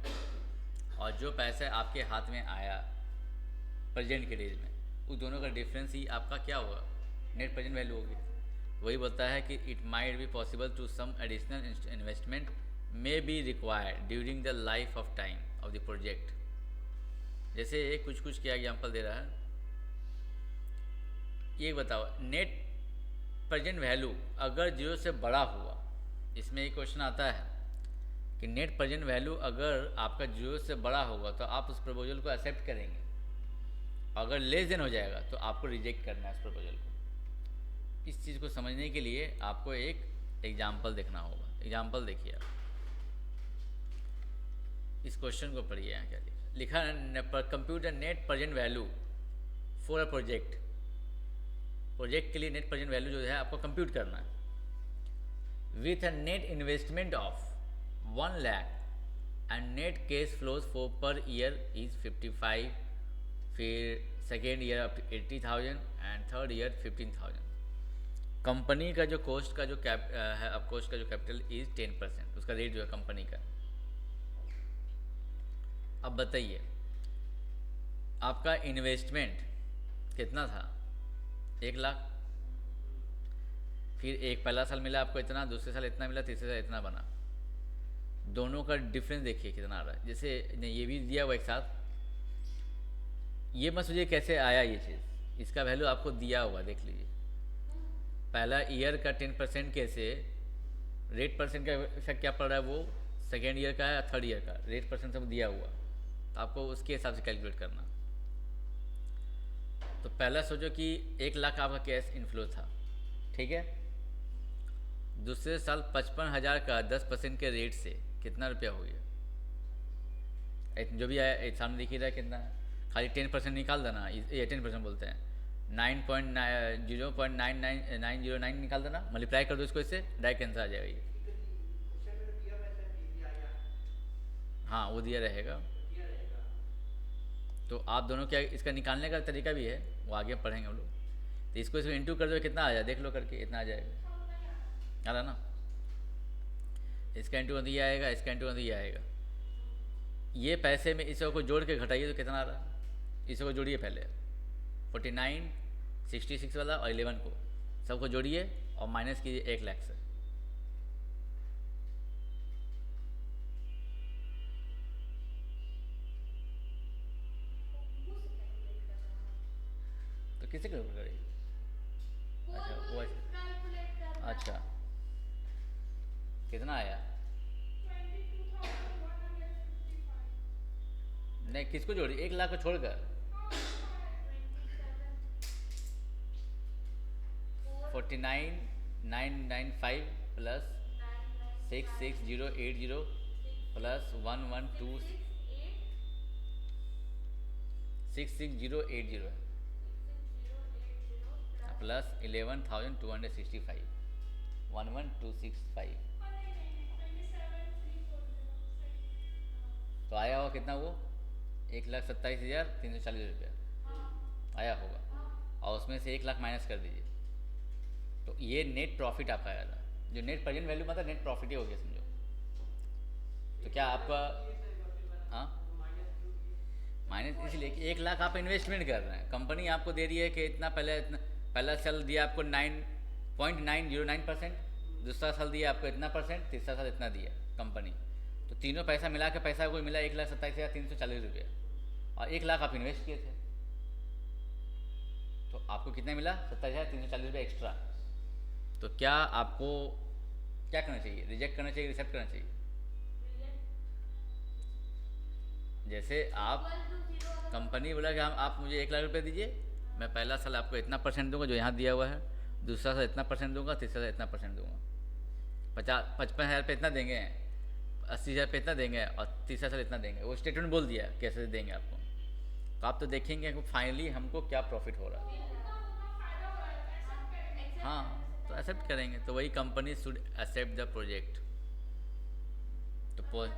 और जो पैसा आपके हाथ में आया प्रेजेंट के डेज में, उस दोनों का डिफरेंस ही आपका क्या होगा, नेट प्रेजेंट वैल्यू होगी। वही बोलता है कि it might be possible to some additional investment may be required during the life of time of the project। जैसे कुछ क्या एग्जांपल दे रहा है, ये बताओ, नेट प्रेजेंट वैल्यू अगर 0 से बड़ा हुआ, इसमें एक क्वेश्चन आता है कि नेट प्रेजेंट वैल्यू अगर आपका 0 से बड़ा होगा तो आप उस प्रपोजल को एक्सेप्ट करेंगे, अगर लेस देन हो जाएगा तो आपको रिजेक्ट करना है उस प्रपोजल को। इस चीज़ को समझने के लिए आपको एक एग्जाम्पल देखना होगा। एग्जाम्पल देखिए आप, इस क्वेश्चन को पढ़िए, यहाँ क्या लिखा है, computer net present value for a project. Project के लिए नेट प्रेजेंट वैल्यू जो है आपको कंप्यूट करना है with a net investment of 1 lakh and net cash flows for per year is 55, फिर second year 80,000 and third year 15,000। Company का जो कॉस्ट का जो है, अब कॉस्ट का जो कैपिटल इज 10%, उसका रेट जो है कंपनी का। अब बताइए आपका इन्वेस्टमेंट कितना था, 1 लाख, फिर एक पहला साल मिला आपको इतना, दूसरे साल इतना मिला, तीसरे साल इतना बना। दोनों का डिफरेंस देखिए कितना आ रहा है। जैसे ये भी दिया हुआ एक साथ, ये मत सोचिए कैसे आया ये चीज़, इसका वैल्यू आपको दिया हुआ देख लीजिए। पहला ईयर का 10% कैसे रेट परसेंट का इफेक्ट क्या पड़ रहा है, वो सेकेंड ईयर का है, थर्ड ईयर का रेट परसेंट सब दिया हुआ, तो आपको उसके हिसाब से कैलकुलेट करना। तो पहला सोचो कि 1 लाख आपका कैश इनफ्लो था, ठीक है। दूसरे साल 55,000 का 10% के रेट से कितना रुपया हो गया, जो भी आया सामने दिख ही रहा है कितना है, खाली 10% निकाल देना, ये 10% बोलते हैं, 0.90909 निकाल देना, मल्टीप्लाई कर दो इसको इससे, डायरेक्ट आंसर आ जाएगा ये। क्वेश्चन में दिया वैसा पीवी आया, हाँ वो दिया रहेगा। दिया रहेगा। तो आप दोनों क्या इसका निकालने का तरीका भी है, वो आगे पढ़ेंगे हम लोग। तो इसको इंटू कर दो, कितना आ जाए देख लो करके, इतना आ जाएगा, आ रहा ना। इसका इंटू कर दिया आएगा, इसका इंटू कर दिया आएगा। ये पैसे में इस को जोड़ के घटाइए तो कितना आ रहा है, इसको जोड़िए पहले 49, 66 वाला और 11 को सबको जोड़िए और माइनस कीजिए 1 लाख से। तो किसे कैलकुलेट करेगी, अच्छा वो कैलकुलेट करना है। अच्छा कितना आया, 22,155। नहीं किसको जोड़ी, 1 लाख को छोड़कर 49,995 प्लस 66080 प्लस 1126680 है प्लस 11,265 11265। तो आया होगा कितना वो 1,27,340 रुपया आया होगा, और उसमें से 1 लाख माइनस कर दीजिए, तो ये नेट प्रॉफिट आपका आया था। जो नेट प्रेजेंट वैल्यू मतलब नेट प्रॉफिट ही हो गया समझो। तो क्या आपका, हाँ माइनस इसलिए कि 1 लाख आप इन्वेस्टमेंट कर रहे हैं, कंपनी आपको दे रही है कि इतना पहला साल दिया आपको 9.909%, दूसरा साल दिया आपको इतना परसेंट, तीसरा साल इतना दिया कंपनी, तो तीनों पैसा मिला के पैसा कोई मिला 1,27,340 रुपये, और 1 लाख आप इन्वेस्ट किए थे, तो आपको कितना मिला 27,340 रुपये एक्स्ट्रा। तो क्या आपको क्या करना चाहिए, रिजेक्ट करना चाहिए, रिसेप्ट करना चाहिए। जैसे आप कंपनी बोला कि हम आप मुझे 1 लाख रुपये दीजिए, मैं पहला साल आपको इतना परसेंट दूंगा जो यहाँ दिया हुआ है, दूसरा साल इतना परसेंट दूंगा, तीसरा साल इतना परसेंट दूंगा, 55,000 पे इतना देंगे, 80,000 पे इतना देंगे, और तीसरा साल इतना देंगे। वो स्टेटमेंट बोल दिया कैसे देंगे आपको, तो आप तो देखेंगे कि फाइनली हमको क्या प्रॉफिट हो रहा है। हाँ तो एक्सेप्ट करेंगे, तो वही company should accept the project. तो कोई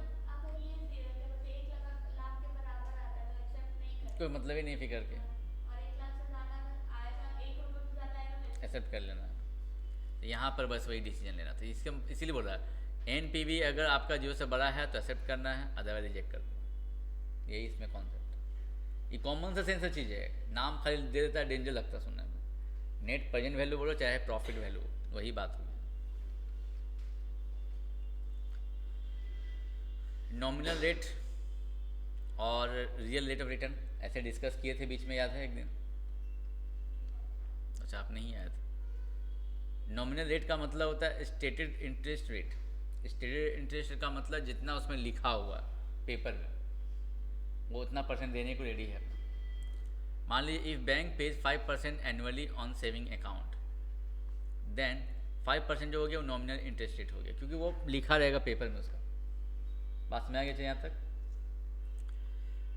मतलब ही नहीं फिकर के, एक्सेप्ट कर लेना। तो यहाँ पर बस वही डिसीजन लेना था, इसके इसीलिए बोल रहा है एनपीवी अगर आपका 0 से बड़ा है तो एक्सेप्ट करना है, अदरवाइज रिजेक्ट कर देना, यही इसमें कॉन्सेप्ट है। ये कॉमन सा सेंस चीज़ है, नाम खाली दे देता है, डेंजर लगता है सुनने में। नेट प्रेजेंट वैल्यू बोलो चाहे प्रॉफिट वैल्यू, वही बात हुई। नॉमिनल रेट और रियल रेट ऑफ रिटर्न ऐसे डिस्कस किए थे बीच में, याद है एक दिन, अच्छा आप नहीं आए थे। नॉमिनल रेट का मतलब होता है stated interest rate. Stated interest rate का मतलब जितना उसमें लिखा हुआ पेपर में वो उतना परसेंट देने को रेडी है। मान लीजिए if bank pays 5% annually on saving account, then 5% जो हो गया वो नॉमिनल इंटरेस्ट रेट हो गया, क्योंकि वो लिखा रहेगा पेपर में उसका। बात में आ गया यहाँ तक।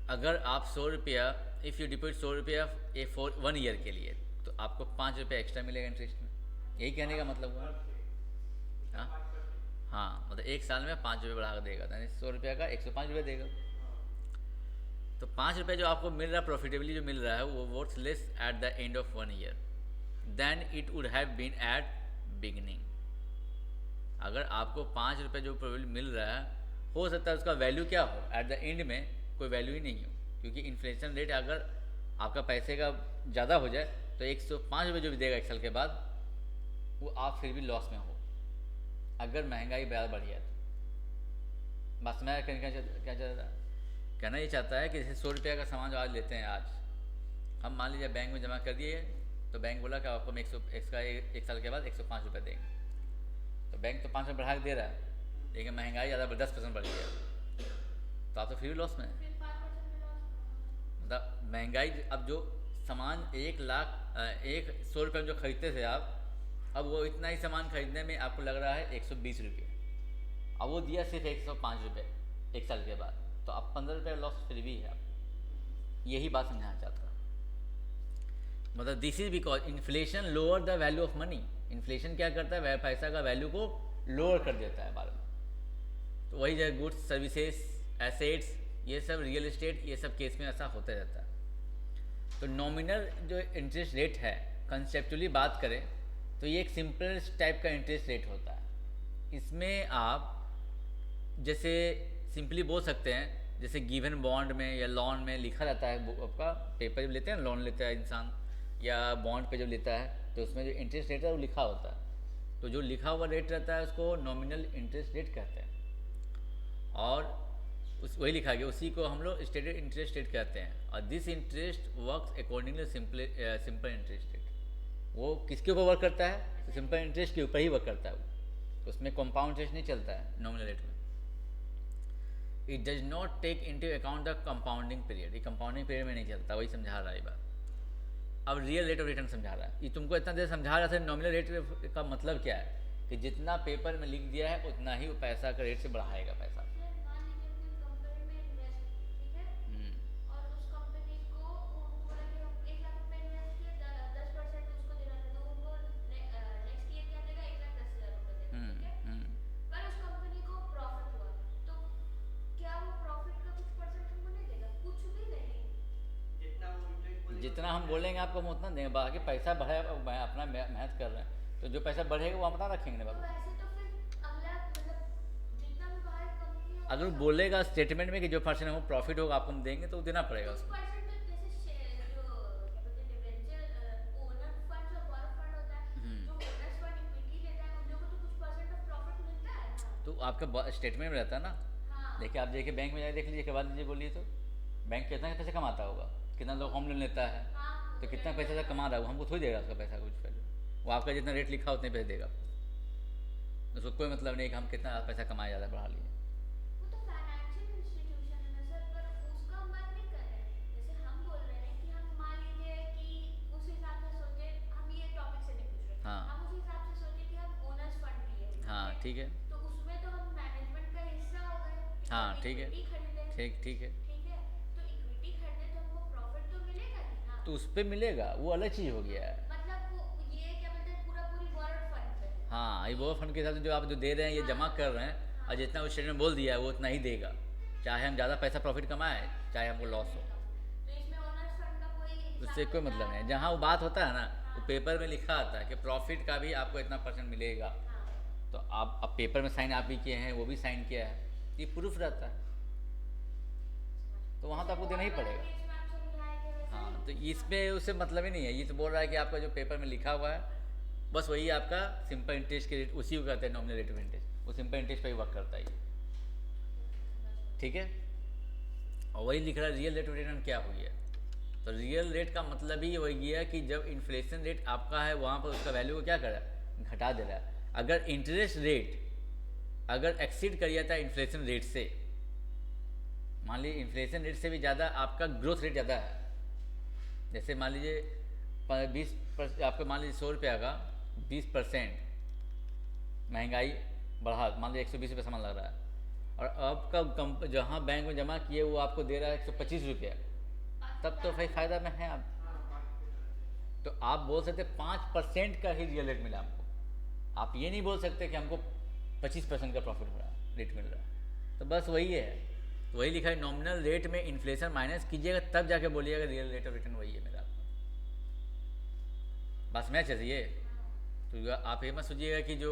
अगर आप 100 रुपया, इफ़ यू डिपॉजिट 100 रुपया फॉर 1 ईयर के लिए, तो आपको 5 रुपये एक्स्ट्रा मिलेगा इंटरेस्ट में, यही कहने का मतलब हुआ। हाँ मतलब 1 साल में 5 रुपये बढ़ा कर देगा, यानी 100 रुपया का 105 रुपये देगा। तो 5 रुपये जो आपको मिल रहा है प्रॉफिटेबली जो मिल रहा है वो worth less at the end of 1 year then it would have been at beginning. अगर आपको 5 रुपये जो प्रॉफिट मिल रहा है, हो सकता है उसका वैल्यू क्या हो, एट द एंड में कोई वैल्यू ही नहीं हो, क्योंकि इन्फ्लेशन रेट अगर आपका पैसे का ज़्यादा हो जाए तो 105 रुपये जो भी देगा 1 साल के बाद, वो आप फिर भी लॉस में हो, अगर महंगाई बराबर बढ़ी है बस मैं क्या चाहता कहना ये चाहता है कि जैसे 100 रुपये का सामान जो आज लेते हैं, आज हम मान लीजिए बैंक में जमा कर दिए, तो बैंक बोला कि आपको हम 1 साल के बाद 105 रुपये देंगे। तो बैंक तो 5 रुपये बढ़ा के दे रहा है, लेकिन महंगाई ज़्यादा 10% बढ़ गया, तो आप तो फिर लॉस में हैं। फिर 5% में लॉस। मतलब महंगाई, अब जो सामान 100 रुपये में जो खरीदते थे आप, अब वो इतना ही सामान खरीदने में आपको लग रहा है 120 रुपये, अब वो दिया सिर्फ 105 रुपये 1 साल के बाद, तो अब 15 रुपये लॉस फिर भी है आपको। यही बात समझाना चाहता हूँ। मतलब this is because inflation lower the value of money. Inflation क्या करता है, पैसा का वैल्यू को लोअर कर देता है बाद में। तो वही जो गुड्स, सर्विसेज, एसेट्स, ये सब रियल एस्टेट, ये सब केस में ऐसा होता रहता है। तो नॉमिनल जो इंटरेस्ट रेट है, कंसेप्चुअली बात करें तो ये एक सिंपल टाइप का इंटरेस्ट रेट होता है। इसमें आप जैसे सिंपली बोल सकते हैं, जैसे गिवन बॉन्ड में या लोन में लिखा रहता है, आपका पेपर जब लेते हैं, लोन लेता है इंसान या बॉन्ड पे जब लेता है, तो उसमें जो इंटरेस्ट रेट है वो लिखा होता है। तो जो लिखा हुआ रेट रहता है उसको नॉमिनल इंटरेस्ट रेट कहते हैं, और वही लिखा गया, उसी को हम लोग स्टेटेड इंटरेस्ट रेट कहते हैं। और this interest works accordingly simple interest rate. वो किसके ऊपर वर्क करता है, तो सिंपल इंटरेस्ट के ऊपर ही वर्क करता है वो, उसमें कंपाउंड इंटरेस्ट नहीं चलता है नॉमिनल रेट में। It does not take into account the compounding period, ये कंपाउंडिंग पीरियड में नहीं चलता, वही समझा रहा है ये बात। अब रियल रेट ऑफ रिटर्न समझा रहा है, ये तुमको इतना देर समझा रहा था नॉमिनल रेट का मतलब क्या है, कि जितना पेपर में लिख दिया है उतना ही वो पैसा का रेट से बढ़ाएगा पैसा। सर मान लीजिए कोई कंपनी में इन्वेस्ट, ठीक है, और उस कंपनी को उनको बोला कि हम 1 लाख रुपए इन्वेस्ट किए, 10% उसको देना था, तो उनको नेक्स्ट ईयर क्या देगा, 1,10,000 रुपए देगा, ठीक है। पर उस कंपनी को प्रॉफिट हुआ, तो क्या वो प्रॉफिट का कुछ परसेंट हमको नहीं देगा? कुछ भी नहीं। जितना वो इंटरेस्ट बोलेगा जितना हम बोलेंगे आपको हम उतना देंगे, बाकी पैसा बढ़े, अपना मेहनत कर रहे हैं, तो जो पैसा बढ़ेगा वो अपना रखेंगे ना तो बाबू। ऐसे तो फिर अगला मतलब जितना भी बाहर कंपनी हो, अगर बोलेगा स्टेटमेंट में कि जो परसेंट हमको प्रॉफिट होगा आपको हम देंगे, तो देना पड़ेगा कुछ उसको। परसेंट तो जैसे जो क्या बोलते हैं डिवेंचर ओनर फंड और बोरो फंड होता है, जो ओनर्स फंड इक्विटी लेता है, उन लोगों को तो कुछ परसेंट ऑफ प्रॉफिट मिलता है ना। तो आपका स्टेटमेंट में रहता है ना। हाँ। देखिए आप देखिए बैंक में जाके देख लीजिए, के बाद लीजिए, बोलिए तो बैंक कितना पैसे कमाता होगा, कितना लोग होम लोन लेता है, हाँ, तो कितना पैसा से कमा रहा है वो हमको थोड़ी देगा उसका पैसा कुछ पहले। वो आपका जितना रेट लिखा उतने पैसे देगा आपको, उसको कोई मतलब नहीं कि हम कितना पैसा कमाया ज़्यादा बढ़ा लिए। वो तो फाइनेंशियल इंस्टीट्यूशन है ना सर, पर उसका हम बात नहीं कर रहे हैं। जैसे हम बोल रहे हैं कि हम मान लीजिए कि उस हिसाब से सोचे, हम ये टॉपिक से नहीं पूछ रहे, हाँ। हम उस हिसाब से सोचे कि हम ओनर्स फंड लिए, हाँ ठीक है, तो उसमें तो हम मैनेजमेंट का हिस्सा हो गए कि हाँ, हम ठीक है। इक्विटी खरीदे, ठीक ठीक है, ठीक है, तो इक्विटी खरीदे तो हमको प्रॉफिट तो मिलेगा ही ना। तो उस पर मिलेगा, वो अलग चीज़ हो गया है। मतलब वो ये क्या बोलते हैं, पूरी बोरोड फंड पे है। हाँ, ये वो फंड के हिसाब से जो आप जो दे रहे हैं, ये जमा कर रहे हैं, और जितना उस स्टेटमेंट बोल दिया है वो उतना ही देगा, चाहे हम ज़्यादा पैसा प्रॉफिट कमाएं, चाहे हमको लॉस हो, तो इसमें ओनर्स फंड का कोई हिसाब उससे कोई मतलब नहीं है। जहाँ वो बात होता है ना, वो पेपर में लिखा आता है कि प्रॉफिट का भी आपको इतना परसेंट मिलेगा, हाँ। तो आप अब पेपर में साइन आप भी किए हैं, वो भी साइन किया है, ये प्रूफ रहता है, तो वहाँ तो आपको देना ही पड़ेगा। हाँ, तो इसमें उससे मतलब ही नहीं है, ये तो बोल रहा है कि आपका जो पेपर में लिखा हुआ है बस वही आपका सिंपल इंटरेस्ट के रेट, उसी को कहते हैं नॉमिनल रेट ऑफ इंटरेस्ट, वो सिंपल इंटरेस्ट पे ही वर्क करता है ये, ठीक है। और वही लिख रहा है रियल रेट ऑफ रिटर्न क्या हुई है, तो रियल रेट का मतलब ही वही है कि जब इन्फ्लेशन रेट आपका है वहाँ पर उसका वैल्यू को क्या कर रहा है, घटा दे रहा है। अगर इंटरेस्ट रेट अगर एक्सीड कर जाता है इन्फ्लेशन रेट से, मान लीजिए इन्फ्लेशन रेट से भी ज़्यादा आपका ग्रोथ रेट ज़्यादा है, जैसे मान लीजिए 20% आपका, मान लीजिए 100 रुपया का 20% महंगाई बढ़ा, मान लीजिए 120 रुपये सामान लग रहा है, और आपका जहाँ बैंक में जमा किए वो आपको दे रहा है 125 रुपया, तब तो भाई फ़ायदा में है आप। तो आप बोल सकते 5% का ही रियल रेट मिला हमको, आप ये नहीं बोल सकते कि हमको 25% का प्रॉफिट हो रहा है, रेट मिल रहा है। तो बस वही है, तो वही लिखा है नॉमिनल रेट में इन्फ्लेशन माइनस कीजिएगा तब जाके बोलिएगा रियल रेट ऑफ रिटर्न वही है मेरा आपका। बस मैच है ये, तो आप ये मत सोचिएगा कि जो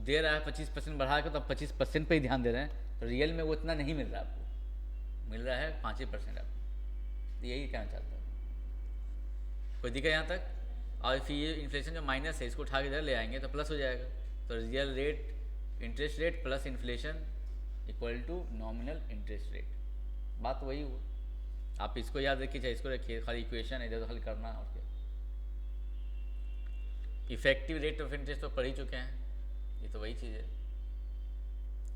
दे रहा है 25% बढ़ा के तो आप 25% पे ही ध्यान दे रहे हैं, तो रियल में वो इतना नहीं मिल रहा आपको, मिल रहा है 5% आपको। तो यही कहना चाहता हूँ, कोई दिक्कत यहाँ तक। और फिर ये इन्फ्लेशन जो माइनस है इसको उठा के इधर ले आएंगे तो प्लस हो जाएगा, तो real rate interest rate plus inflation equal to nominal interest rate. बात वही हुआ। आप इसको याद रखिए चाहे इसको रखिए, खाली इक्वेशन है, इधर तो हल करना है और क्या। इफेक्टिव रेट ऑफ इंटरेस्ट तो पढ़ ही चुके हैं, ये तो वही चीज़ है,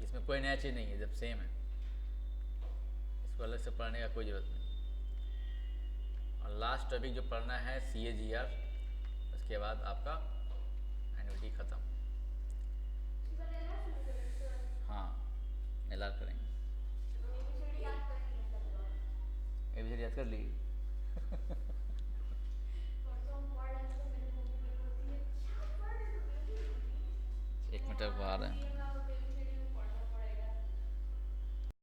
इसमें कोई नया चीज़ नहीं है, जब सेम है, इसको अलग से पढ़ने का कोई ज़रूरत नहीं। और लास्ट टॉपिक जो पढ़ना है CAGR, उसके बाद आपका एनुअलिटी ख़त्म। हाँ LR करेंगे। ABCD याद कर लिया। ABCD याद कर ली।